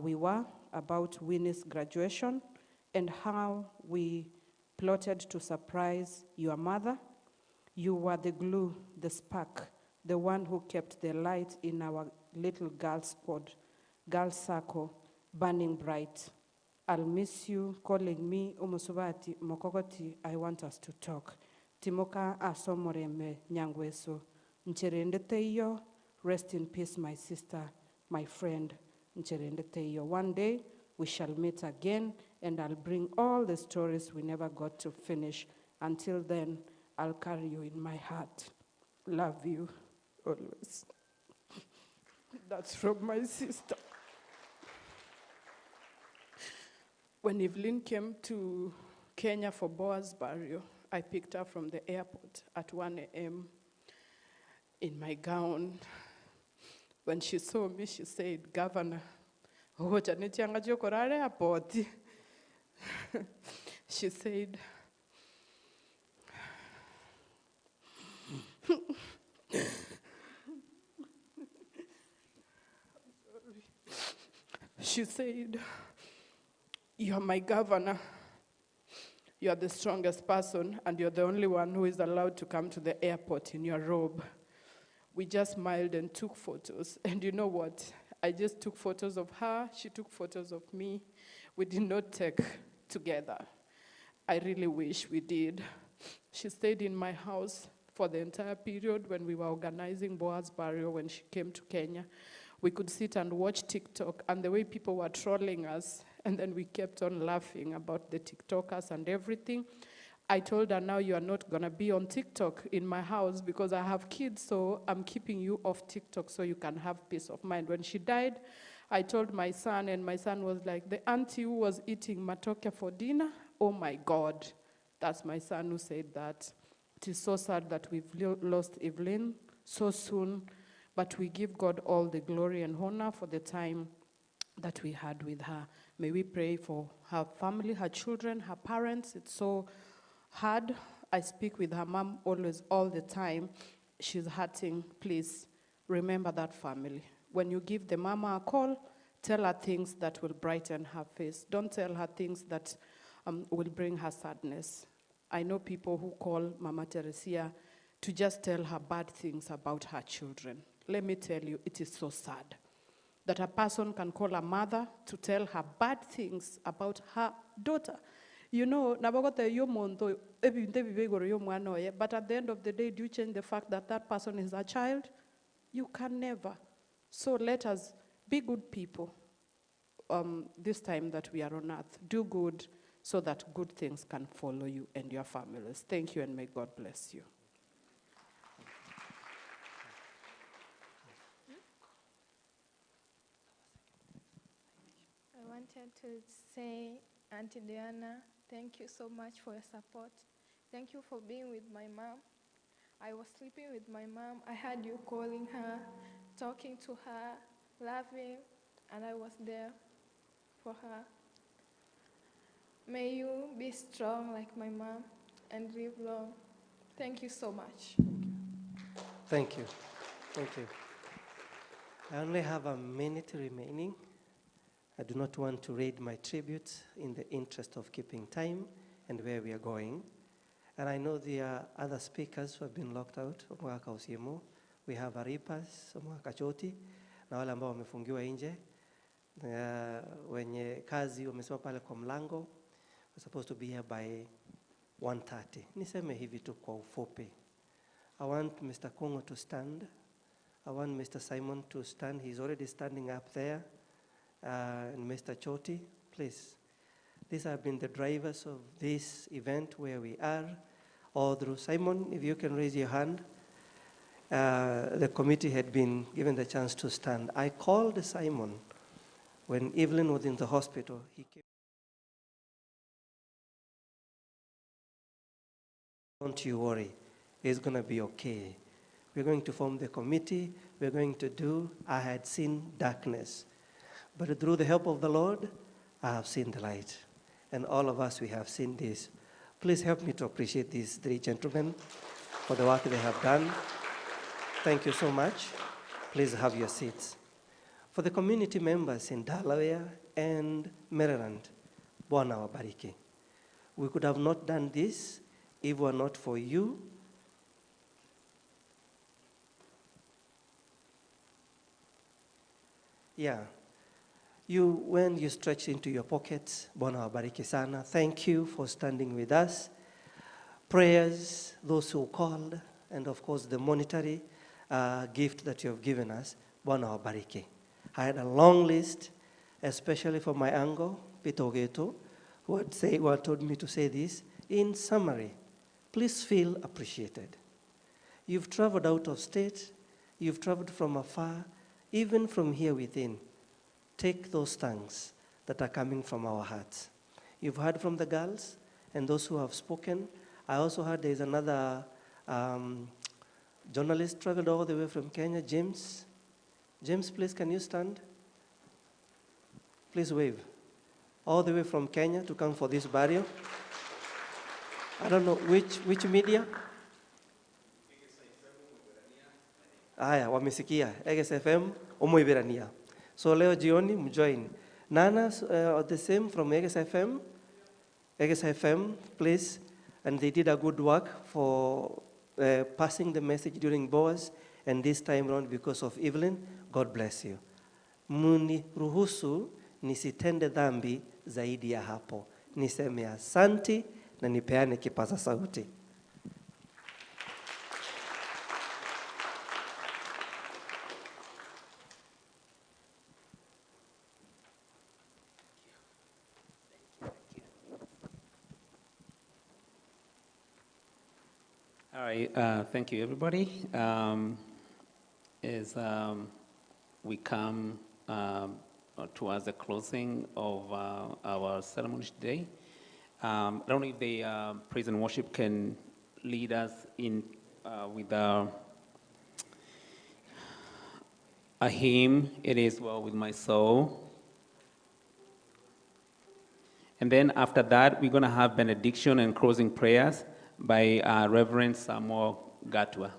we were about Winnie's graduation and how we plotted to surprise your mother? You were the glue, the spark, the one who kept the light in our little girl squad, girl circle, burning bright. I'll miss you calling me Umusubati Mokogoti. I want us to talk. Timoka asomoreme nyangweso. Ncherendeteyo, rest in peace, my sister, my friend. Ncherendeteyo. One day we shall meet again, and I'll bring all the stories we never got to finish. Until then, I'll carry you in my heart. Love you always. That's from my sister. When Everlyn came to Kenya for Boaz burial, I picked her from the airport at 1 a.m. in my gown. When she saw me, she said, "Governor, airport." She said, she said, "You're my governor. You're the strongest person, and you're the only one who is allowed to come to the airport in your robe." We just smiled and took photos. And you know what? I just took photos of her. She took photos of me. We did not take together. I really wish we did. She stayed in my house for the entire period when we were organizing Boaz burial when she came to Kenya. We could sit and watch TikTok and the way people were trolling us, and then we kept on laughing about the TikTokers and everything. I told her, "Now you are not gonna be on TikTok in my house because I have kids, so I'm keeping you off TikTok so you can have peace of mind." When she died, I told my son, and my son was like, "The auntie who was eating matoke for dinner, oh my God." That's my son who said that. It is so sad that we've lost Everlyn so soon, but we give God all the glory and honor for the time that we had with her. May we pray for her family, her children, her parents. It's so hard. I speak with her mom always, all the time. She's hurting. Please remember that family. When you give the mama a call, tell her things that will brighten her face. Don't tell her things that will bring her sadness. I know people who call Mama Teresia to just tell her bad things about her children. Let me tell you, it is so sad that a person can call a mother to tell her bad things about her daughter. You know, but at the end of the day, do you change the fact that that person is a child? You can never. So let us be good people this time that we are on earth. Do good so that good things can follow you and your families. Thank you, and may God bless you. I wanted to say, Auntie Diana, thank you so much for your support. Thank you for being with my mom. I was sleeping with my mom. I heard you calling her, talking to her, laughing, and I was there for her. May you be strong like my mom and live long. Thank you so much. Thank you. Thank you. I only have a minute remaining. I do not want to read my tributes in the interest of keeping time and where we are going. And I know there are other speakers who have been locked out. We have Aripas, Kachoti, na wale ambao wamefungiwa nje. Wenye kazi wamesema pale kwa mlango. We're supposed to be here by 1:30. Niseme hivi tu kwa ufupi. I want Mr. Kongo to stand. I want Mr. Simon to stand. He's already standing up there. And Mr. Choti, please. These have been the drivers of this event where we are. All through Simon, if you can raise your hand. The committee had been given the chance to stand. I called Simon when Everlyn was in the hospital. He came. Don't you worry, it's going to be okay. We're going to form the committee. We're going to do, I had seen darkness. But through the help of the Lord, I have seen the light. And all of us, we have seen this. Please help me to appreciate these three gentlemen for the work they have done. Thank you so much. Please have your seats. For the community members in Delaware and Maryland, Bwana wabariki. We could have not done this if it were not for you. Yeah. When you stretch into your pockets, Bwana wabariki sana. Thank you for standing with us. Prayers, those who called, and of course the monetary gift that you have given us, Bwana wabariki. I had a long list, especially for my uncle, Pito Geto, who had told me to say this. In summary, please feel appreciated. You've traveled out of state, you've traveled from afar, even from here within. Take those thanks that are coming from our hearts. You've heard from the girls and those who have spoken. I also heard there is another journalist traveled all the way from Kenya, James. James, please, can you stand? Please wave. All the way from Kenya to come for this burial. I don't know which media. Haya, wamesikia. EGSFM, Umuibirania. So leo jioni, mjoin. Nana, the same from EGSFM. EGSFM, please. And they did a good work for passing the message during Boaz. And this time around, because of Everlyn, God bless you. Muni ruhusu nisitende dhambi zaidi ya hapo. Niseme asanti na nipeane kipaza sauti. All right, thank you, everybody. As we come towards the closing of our ceremony today, I don't know if the praise and worship can lead us in with a hymn. It is well with my soul. And then after that, we're going to have benediction and closing prayers by Reverend Samuel Gatwa.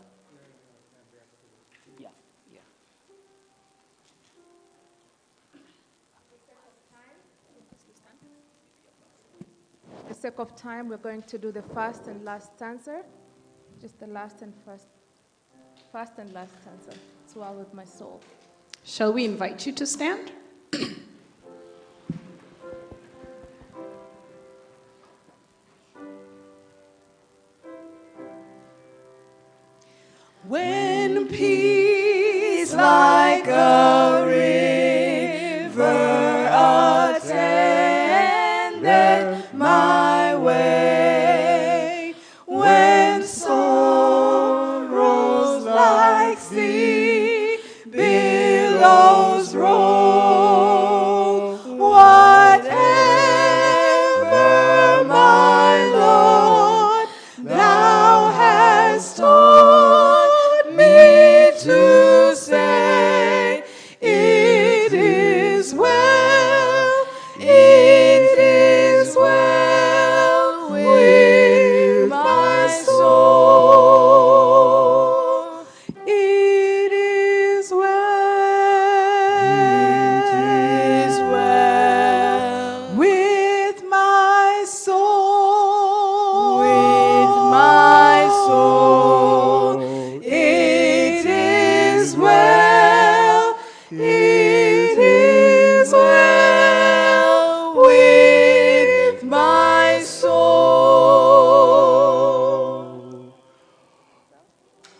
For the sake of time, we're going to do the first and last stanza. Just the last and first and last stanza. It's well with my soul. Shall we invite you to stand? When peace like a river attended my way, when sorrows like sea billows roll, whatever my Lord thou hast taught me to say, it is well, it is well with my soul. It is well with my soul. With my soul. It is well. It is well with my soul.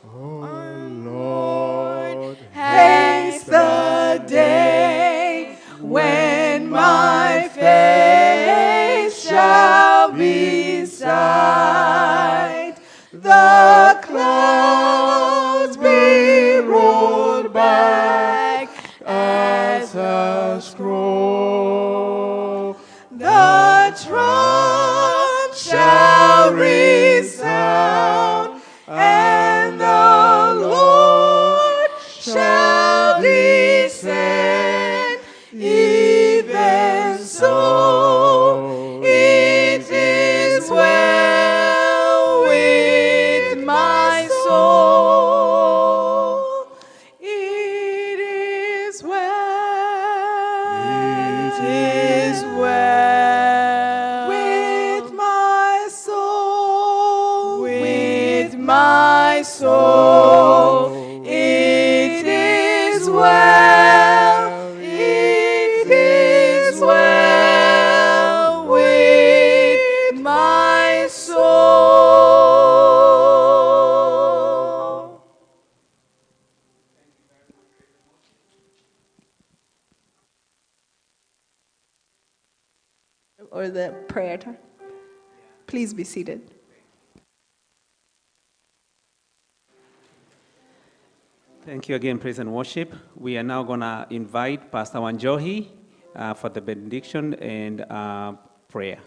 Oh Lord, haste the day when my face shall be sight. The clouds be rolled back as a scroll. The trump shall resound, and the Lord shall descend. Even so, it is well with my soul. It is well. It is well with my soul. With my soul. It is well. It is well with my soul. Or the prayer time. Please be seated. Thank you again, praise and worship. We are now going to invite Pastor Wanjohi for the benediction and prayer.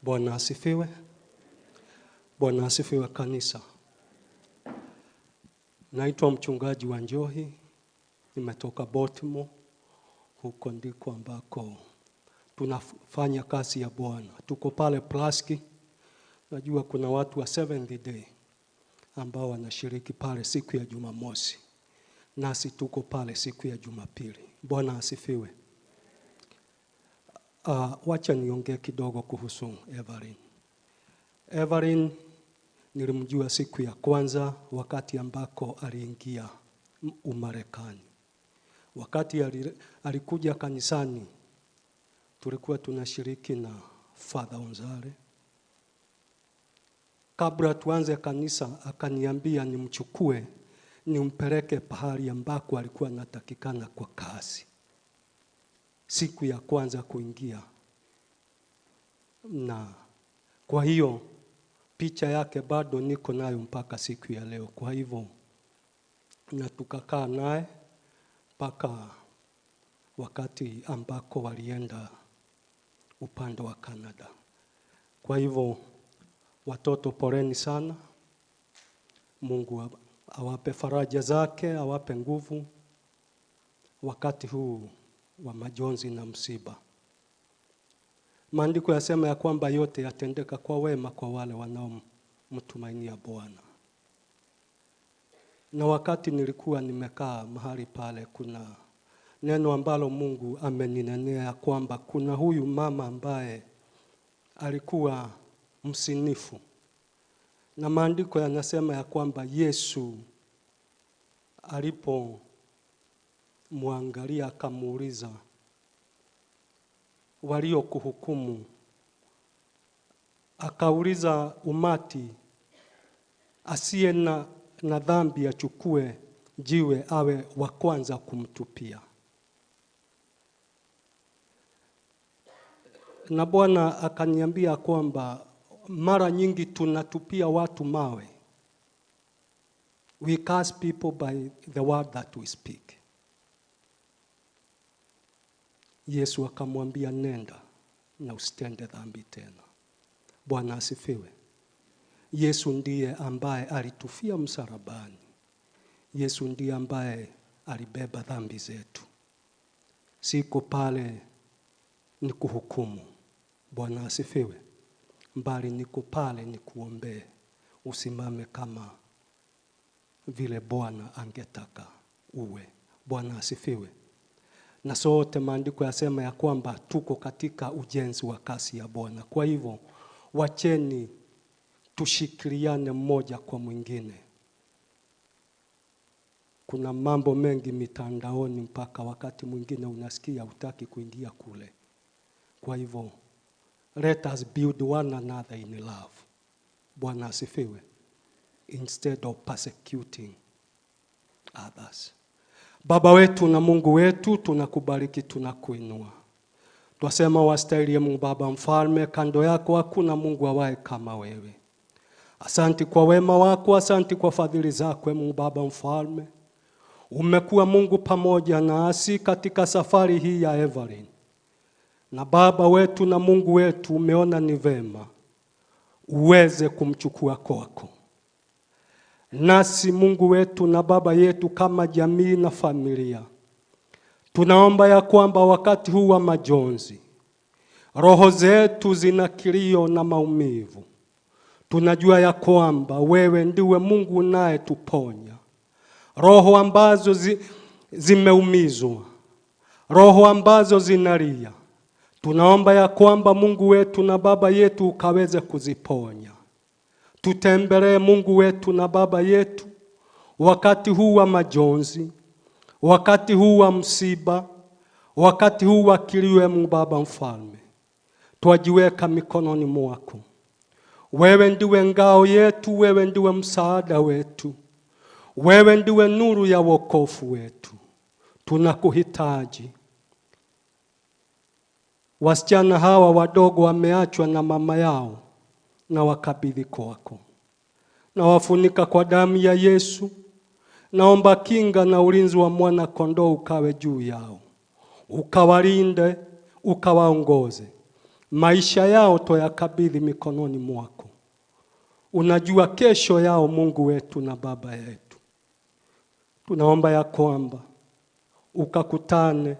Bwana asifiwe. Bwana asifiwe kanisa. Naitwa mchungaji wa Njohi. Nimetoka Baltimore. Huko ndiko ambako tunafanya kazi ya Bwana. Tuko pale Plaski. Najua kuna watu wa 70 day ambao wanashiriki pale siku ya Jumamosi. Nasi tuko pale siku ya Jumapili. Bwana asifiwe. Wacha niongee kidogo kuhusu Everlyn. Everlyn nilimjua siku ya kwanza wakati ambako aliingia Umarekani. Wakati alikuja kanisani, tulikuwa tunashiriki na Father Onzare. Kabla tuanze kanisa, akaniambia nimchukue, nimpeleke pahali ambako alikuwa anatakikana kwa kazi. Siku ya kwanza kuingia. Na kwa hiyo picha yake bado niko nayo mpaka siku ya leo. Kwa hivyo na tukakaa naye mpaka wakati ambako walienda upande wa Canada. Kwa hivyo watoto poreni sana. Mungu awape faraja zake, awape nguvu wakati huu wa majonzi na msiba. Maandiko yasema ya kwamba yote yatendeka kwa wema kwa wale wanaomtumainia Bwana. Na wakati nilikuwa nimekaa mahali pale, kuna neno ambalo Mungu ameninenea kwamba kuna huyu mama ambaye alikuwa msinifu. Na maandiko yanasema ya kwamba Yesu alipomwangalia akamuuliza, waliokuhukumu, akauliza umati, asiye na dhambi achukue jiwe awe wa kwanza kumtupia. Na Bwana akaniambia kwamba mara nyingi tunatupia watu mawe. We curse people by the word that we speak. Yesu akamwambia nenda na usitende dhambi tena. Bwana asifiwe. Yesu ndiye ambaye alitufia msalabani. Yesu ndiye ambaye alibeba dhambi zetu. Siko pale ni kuhukumu. Bwana asifiwe. Mbali niko pale ni kuombee. Usimame kama vile Bwana angetaka uwe. Bwana asifiwe. Na sote maandiko yasema ya kwamba tuko katika ujenzi wa kazi ya Bwana. Kwa hivyo wacheni tushikiliane mmoja kwa mwingine. Kuna mambo mengi mitandaoni mpaka wakati mwingine unasikia hutaki kuingia kule. Kwa hivyo let us build one another in love. Bwana asifiwe. Instead of persecuting others. Baba wetu na Mungu wetu, tunakubariki, tunakuinua. Twasema wastahili Mungu Baba mfalme, kando yako hakuna Mungu awaye kama wewe. Asante kwa wema wako, asante kwa fadhili zako Mungu Baba mfalme. Umekuwa Mungu pamoja nasi katika safari hii ya Everlyn. Na Baba wetu na Mungu wetu, umeona ni vema uweze kumchukua kwako. Nasi Mungu wetu na Baba yetu kama jamii na familia, tunaomba ya kwamba wakati huu wa majonzi, roho zetu zina kilio na maumivu. Tunajua ya kwamba wewe ndiwe Mungu naye tuponya. Roho ambazo zimeumizwa, roho ambazo zinalia, tunaomba ya kwamba Mungu wetu na Baba yetu ukaweze kuziponya. Tutembelee Mungu wetu na Baba yetu wakati huu wa majonzi, wakati huu wa msiba, wakati huu wa kilio Mungu Baba mfalme. Twajiweka mikononi mwako. Wewe ndiwe ngao yetu, wewe ndiwe msaada wetu. Wewe ndiwe nuru ya wokovu wetu. Tunakuhitaji. Wasichana hawa wadogo wameachwa na mama yao, na wakabidhi kwako. Na wafunika kwa damu ya Yesu. Naomba kinga na ulinzi wa mwana kondoo ukawe juu yao. Ukawalinde, ukawaongoze. Maisha yao toyakabidhi mikononi mwako. Unajua kesho yao, Mungu wetu na Baba yetu. Tunaomba ya kwamba ukakutane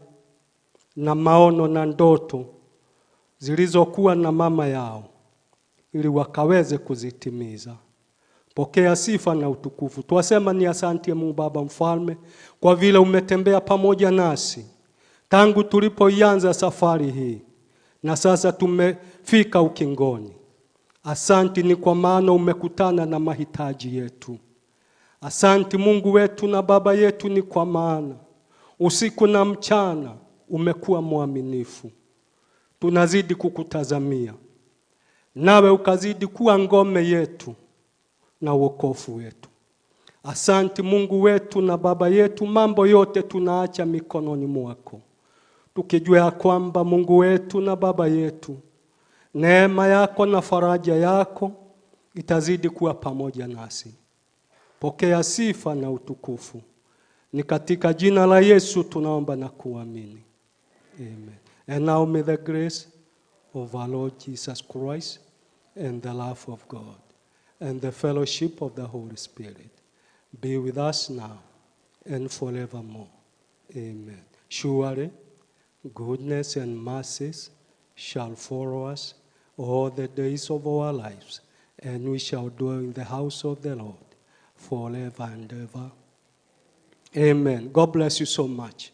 na maono na ndoto zilizokuwa na mama yao, ili wakaweze kuzitimiza. Pokea sifa na utukufu. Twasema ni asante Mungu Baba Mfalme, kwa vile umetembea pamoja nasi tangu tulipoianza safari hii, na sasa tumefika ukingoni. Asante ni kwa maana umekutana na mahitaji yetu. Asante Mungu wetu na Baba yetu, ni kwa maana usiku na mchana umekuwa mwaminifu. Tunazidi kukutazamia, nawe ukazidi kuwa ngome yetu na wokovu wetu. Asante Mungu wetu na Baba yetu, mambo yote tunaacha mikononi mwako, tukijua ya kwamba Mungu wetu na Baba yetu, neema yako na faraja yako itazidi kuwa pamoja nasi. Pokea sifa na utukufu. Ni katika jina la Yesu tunaomba na kuamini. Amen. And now may the grace of our Lord Jesus Christ and the love of God and the fellowship of the Holy Spirit be with us now and forevermore. Amen. Surely goodness and mercies shall follow us all the days of our lives, and we shall dwell in the house of the Lord forever and ever. Amen. God bless you so much.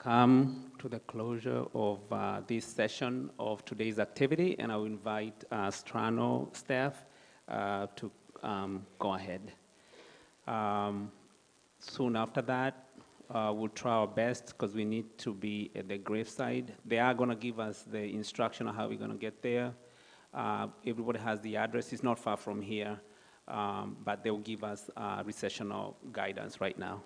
Come to the closure of this session of today's activity, and I will invite Strano staff to go ahead. Soon after that, we'll try our best, because we need to be at the graveside. They are going to give us the instruction on how we're going to get there. Everybody has the address. It's not far from here, but they will give us recessional guidance right now.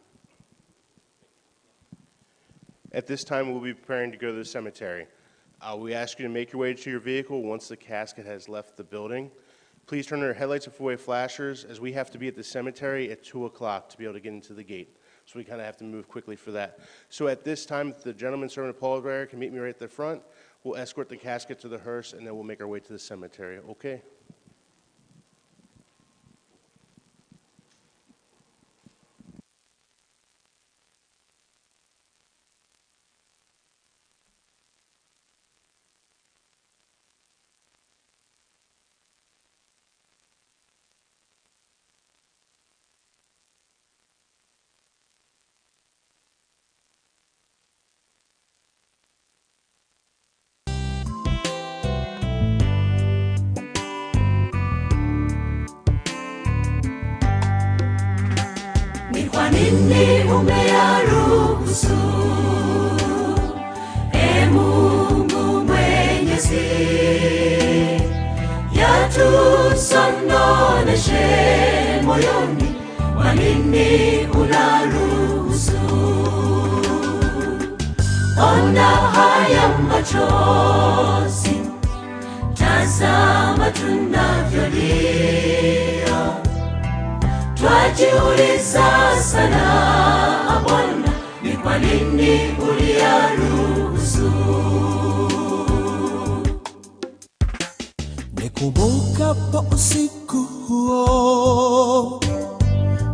At this time, we'll be preparing to go to the cemetery. We ask you to make your way to your vehicle once the casket has left the building. Please turn on your headlights and four-way flashers, as we have to be at the cemetery at 2 o'clock to be able to get into the gate. So we kind of have to move quickly for that. So at this time, the gentleman serving the pallbearer can meet me right at the front. We'll escort the casket to the hearse, and then we'll make our way to the cemetery. Okay? Kwa nini umeyaruhusu, Mungu Mwenyezi, yatusononeshe moyoni? Kwa nini unaruhusu? Ona haya machozi, tazama tunavyolia. Twajiuliza sana Bwana, ni kwa nini uliyaruhusu? Nikumbukapo usiku huo,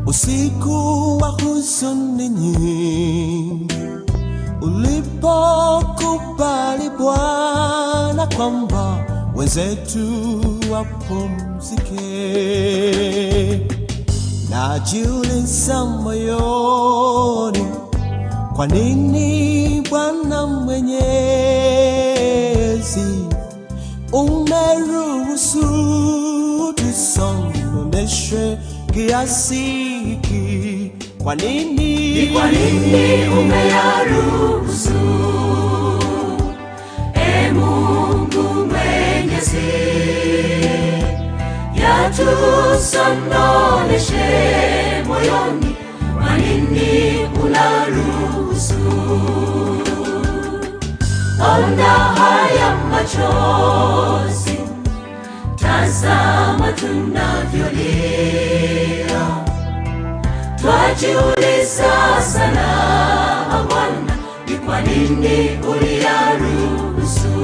usiku wa huzuni nyingi, ulipokubali Bwana kwamba wenzetu wapumzike. Najiuliza moyoni, kwa nini Bwana Mwenyezi umeruhusu tusononeshwe kiasi hiki? Kwa nini? Kwa nini umeyaruhusu, Mungu Mwenyezi, yatusononeshe moyoni? Kwa nini unaruhusu? Ona haya machozi, tazama tunavyolia. Twajiuliza sana Bwana, ni kwa nini uliyaruhusu?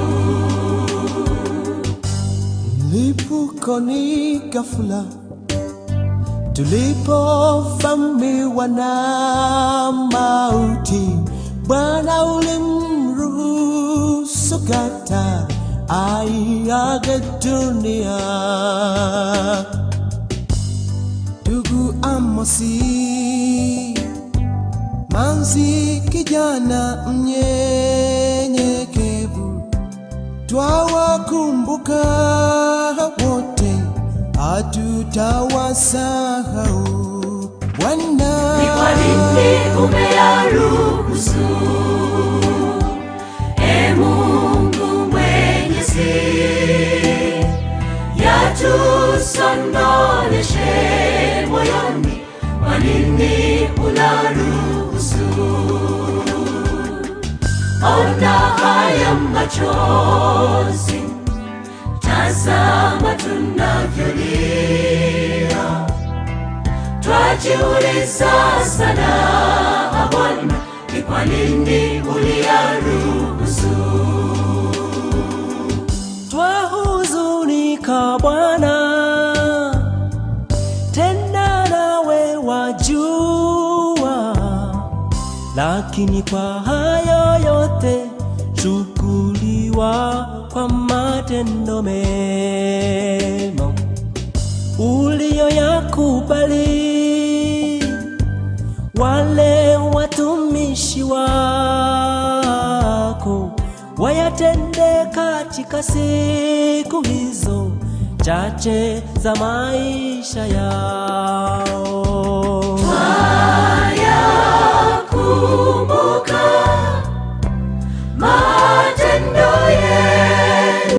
Mlipuko ni ghafla, tulipovamiwa na mauti, Bwana ulimruhusu kata aiage dunia. Ndugu Amosi, manzi kijana mnyenyekevu, twawakumbuka wote, hatutawasahau Bwana. Ni kwa nini umeyaruhusu, Mungu Mwenyezi, yatusondoneshe moyoni? Kwa nini unaruhusu? Ona haya machozi, tazama tunavyolia. Twajiuliza sana Bwana, ni kwa nini uliyaruhusu? Twahuzunika Bwana, tena nawe wajua, lakini kwa hayo yote chukuliwa kwa matendo mema uliyoyakubali. Wale watumishi wako wayatende katika siku hizo chache za maisha yao. Twayakumbuka matendo yenu.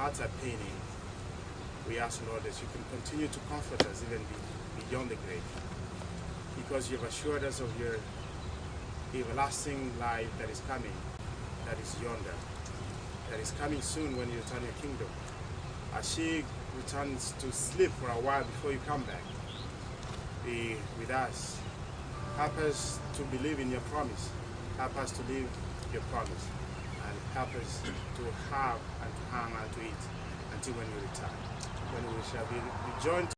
hearts are paining, we ask, Lord, that you can continue to comfort us even beyond the grave, because you have assured us of your everlasting life that is coming, that is yonder, that is coming soon when you return your kingdom. As she returns to sleep for a while before you come back, be with us. Help us to believe in your promise. Help us to live your promise. And help us to have and to hang on to it until when you return, when we shall be joined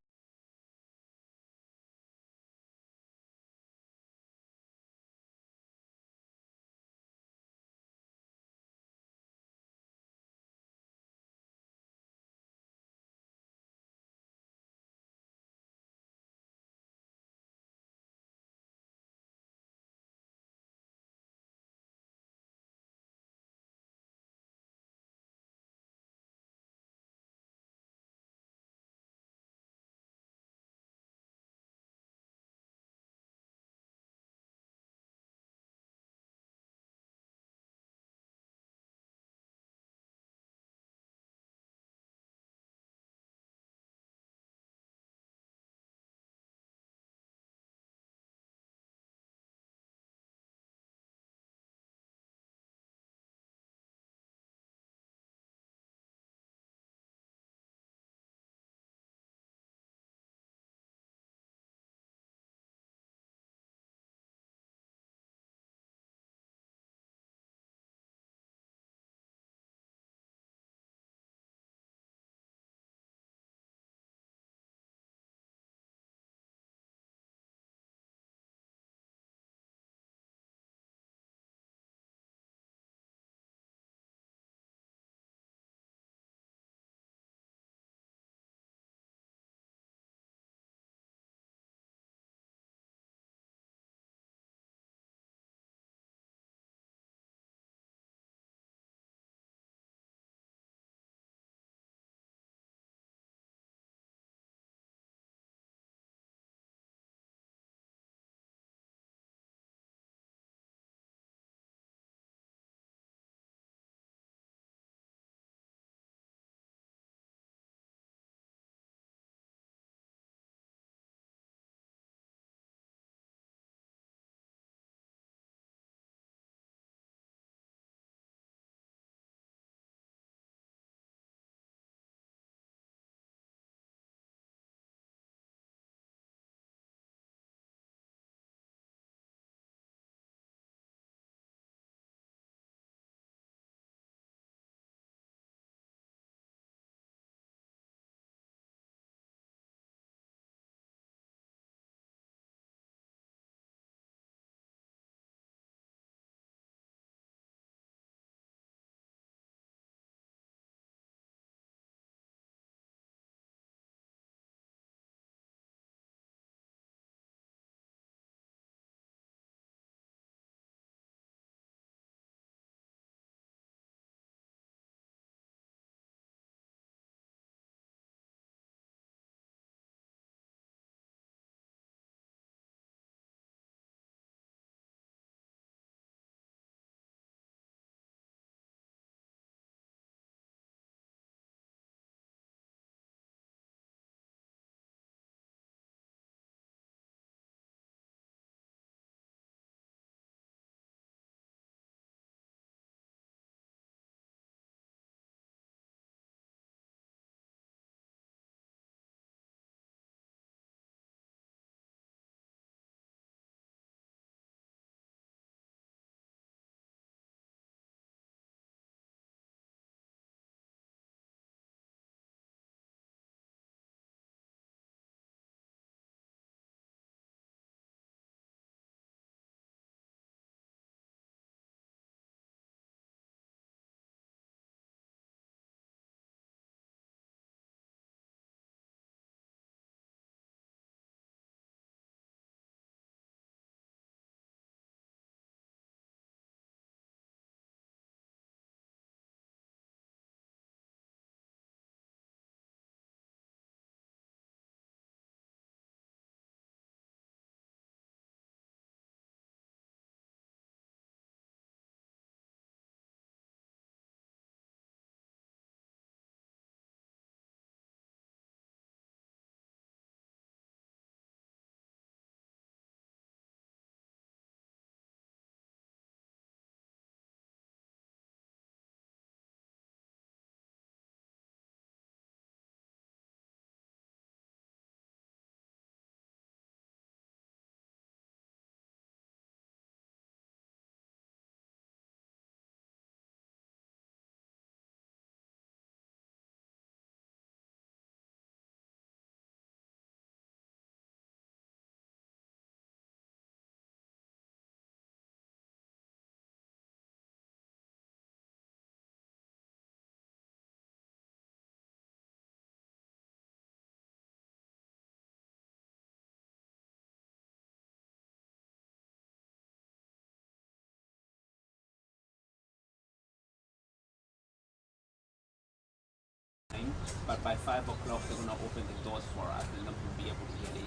time, but by 5 o'clock they're going to open the doors for us, and then we'll be able to get in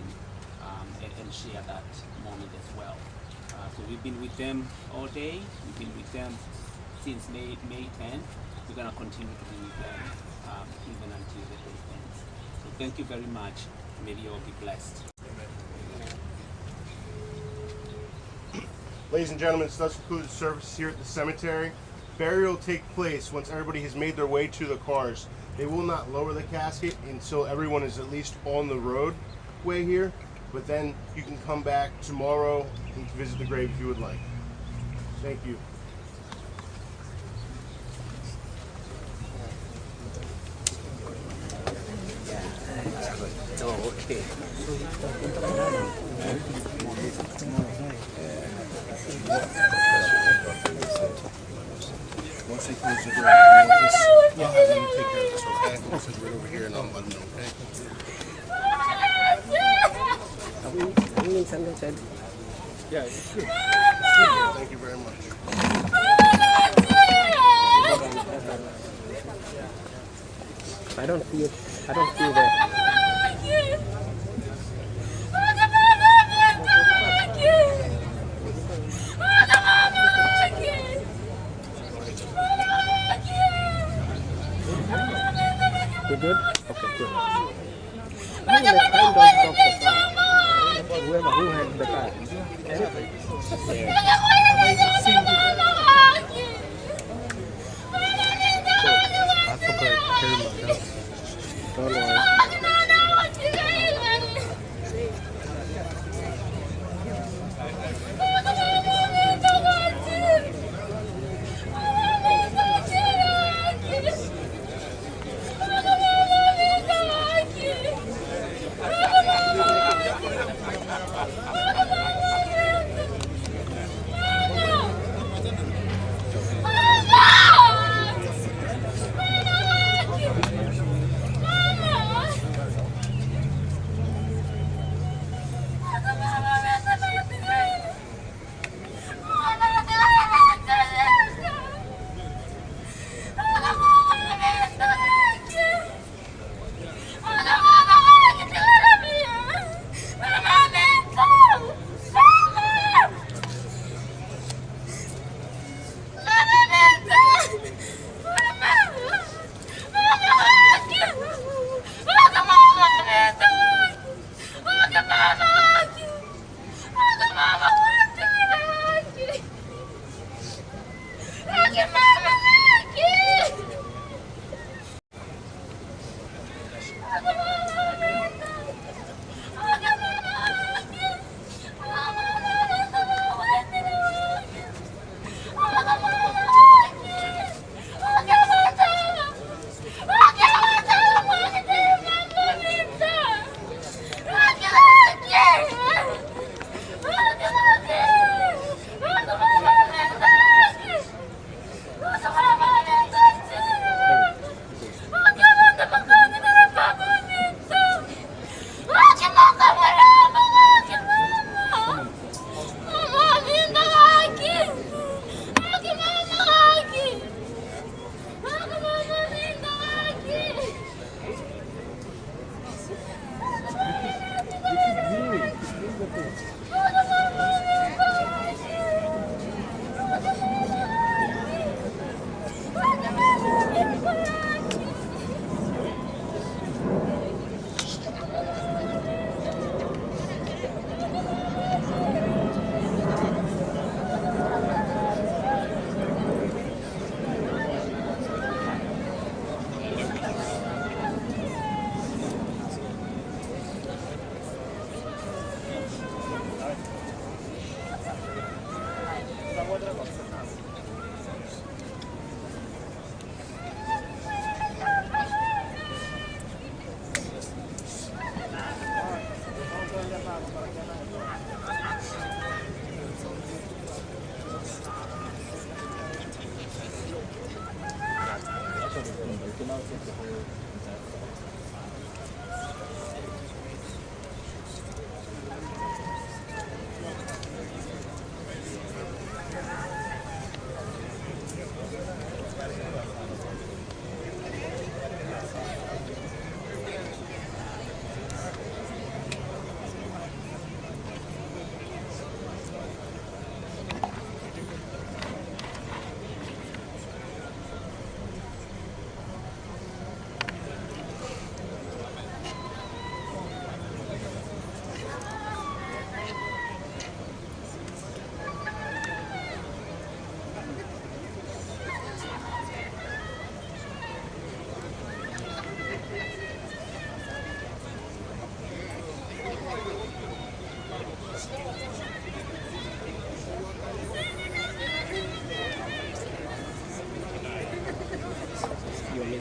and share that moment as well. So we've been with them all day. We've been with them since May 10th. We're going to continue to be with them even until the day ends. So thank you very much. May you all be blessed. Ladies and gentlemen, this does conclude the service here at the cemetery. Burial will take place once everybody has made their way to the cars. They will not lower the casket until everyone is at least on the roadway here, but then you can come back tomorrow and visit the grave if you would like. Thank you. Oh, okay. Once they close the door, I'll have them take care of this, okay? I'll sit right over here and I'll let them know, okay? Yeah, it's good. Thank you very much. I don't feel that. You good? Okay, good. I don't talk so fast. Whoever who has the car. I forgot to carry my dog. Don't worry.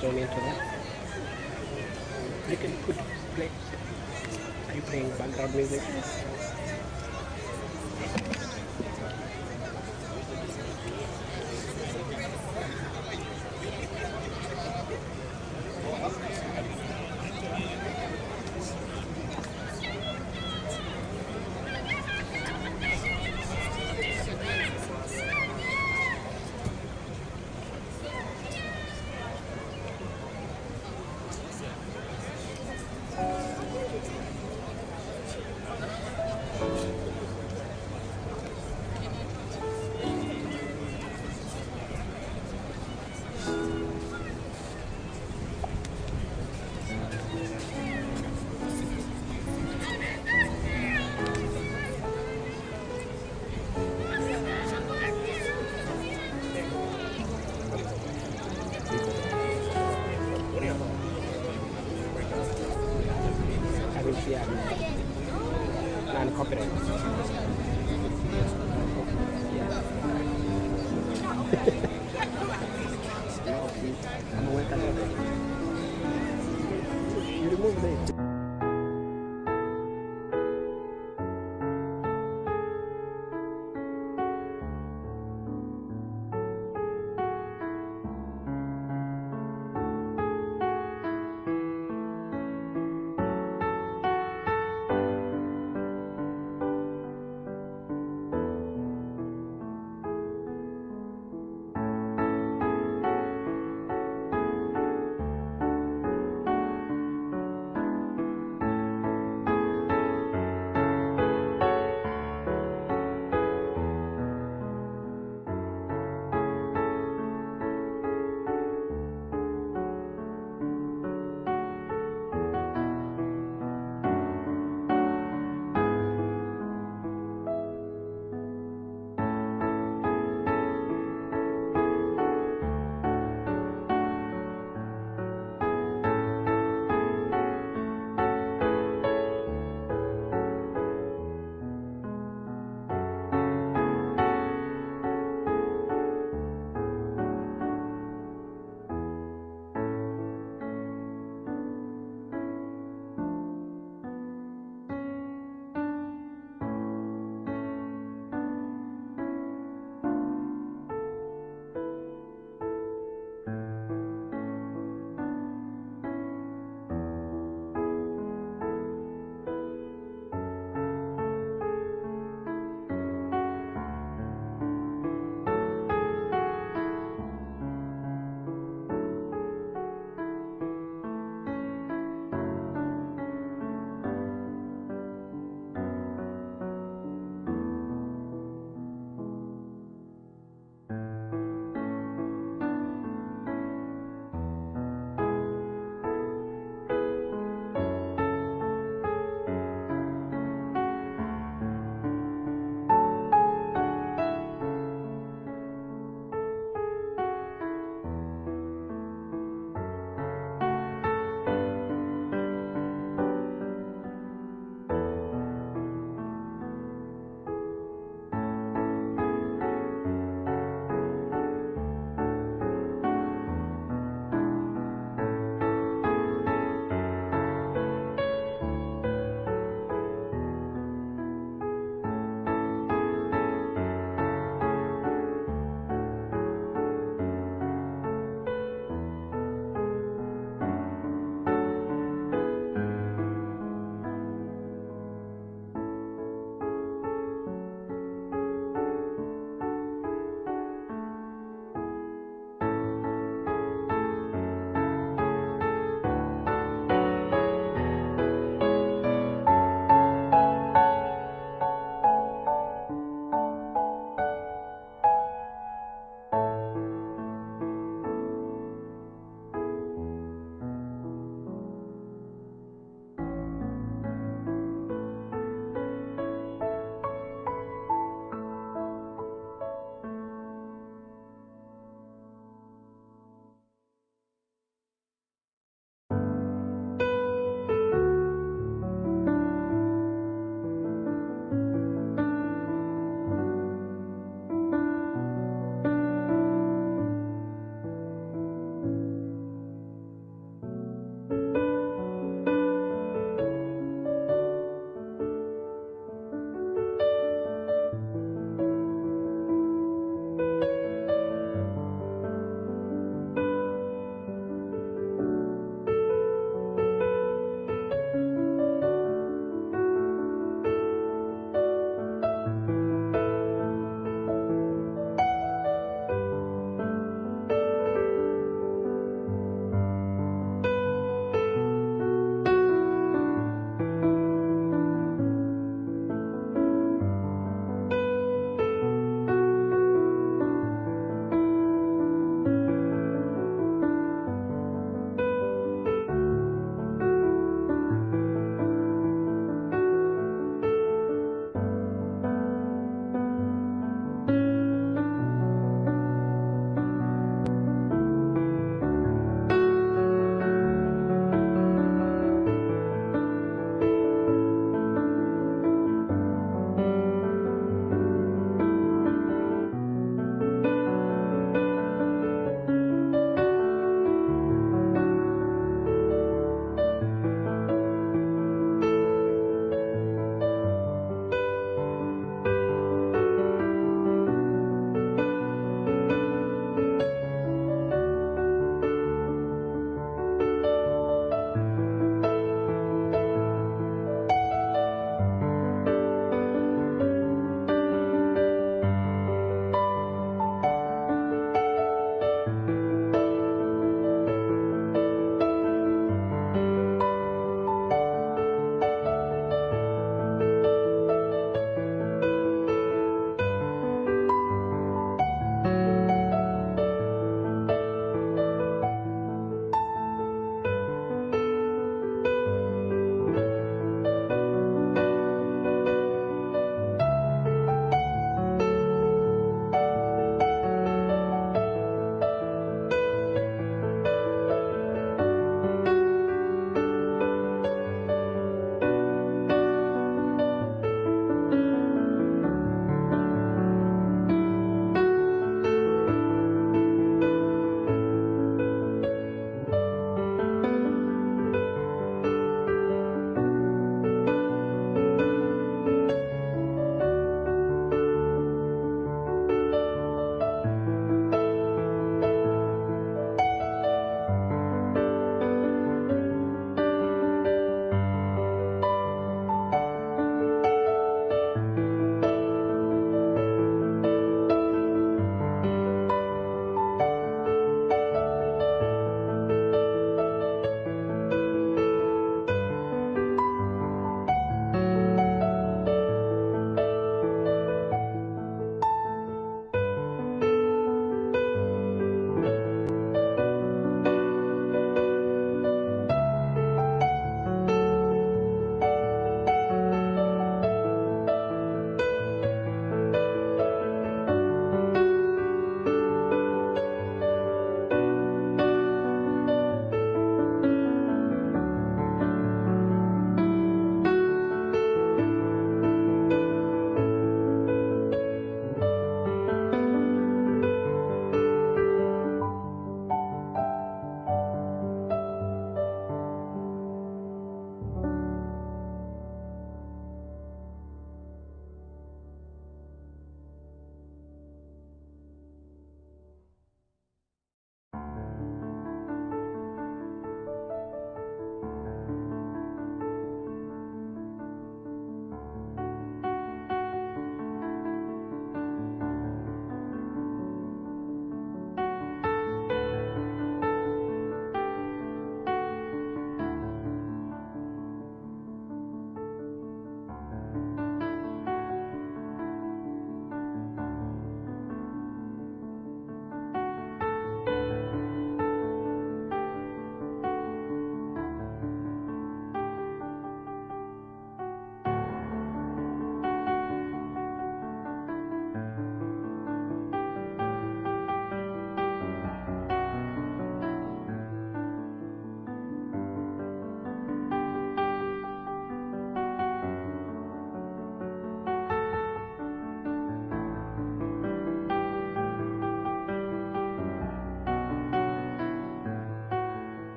zone into that. You can play. Are you playing background music? Non-copyright. You remove it.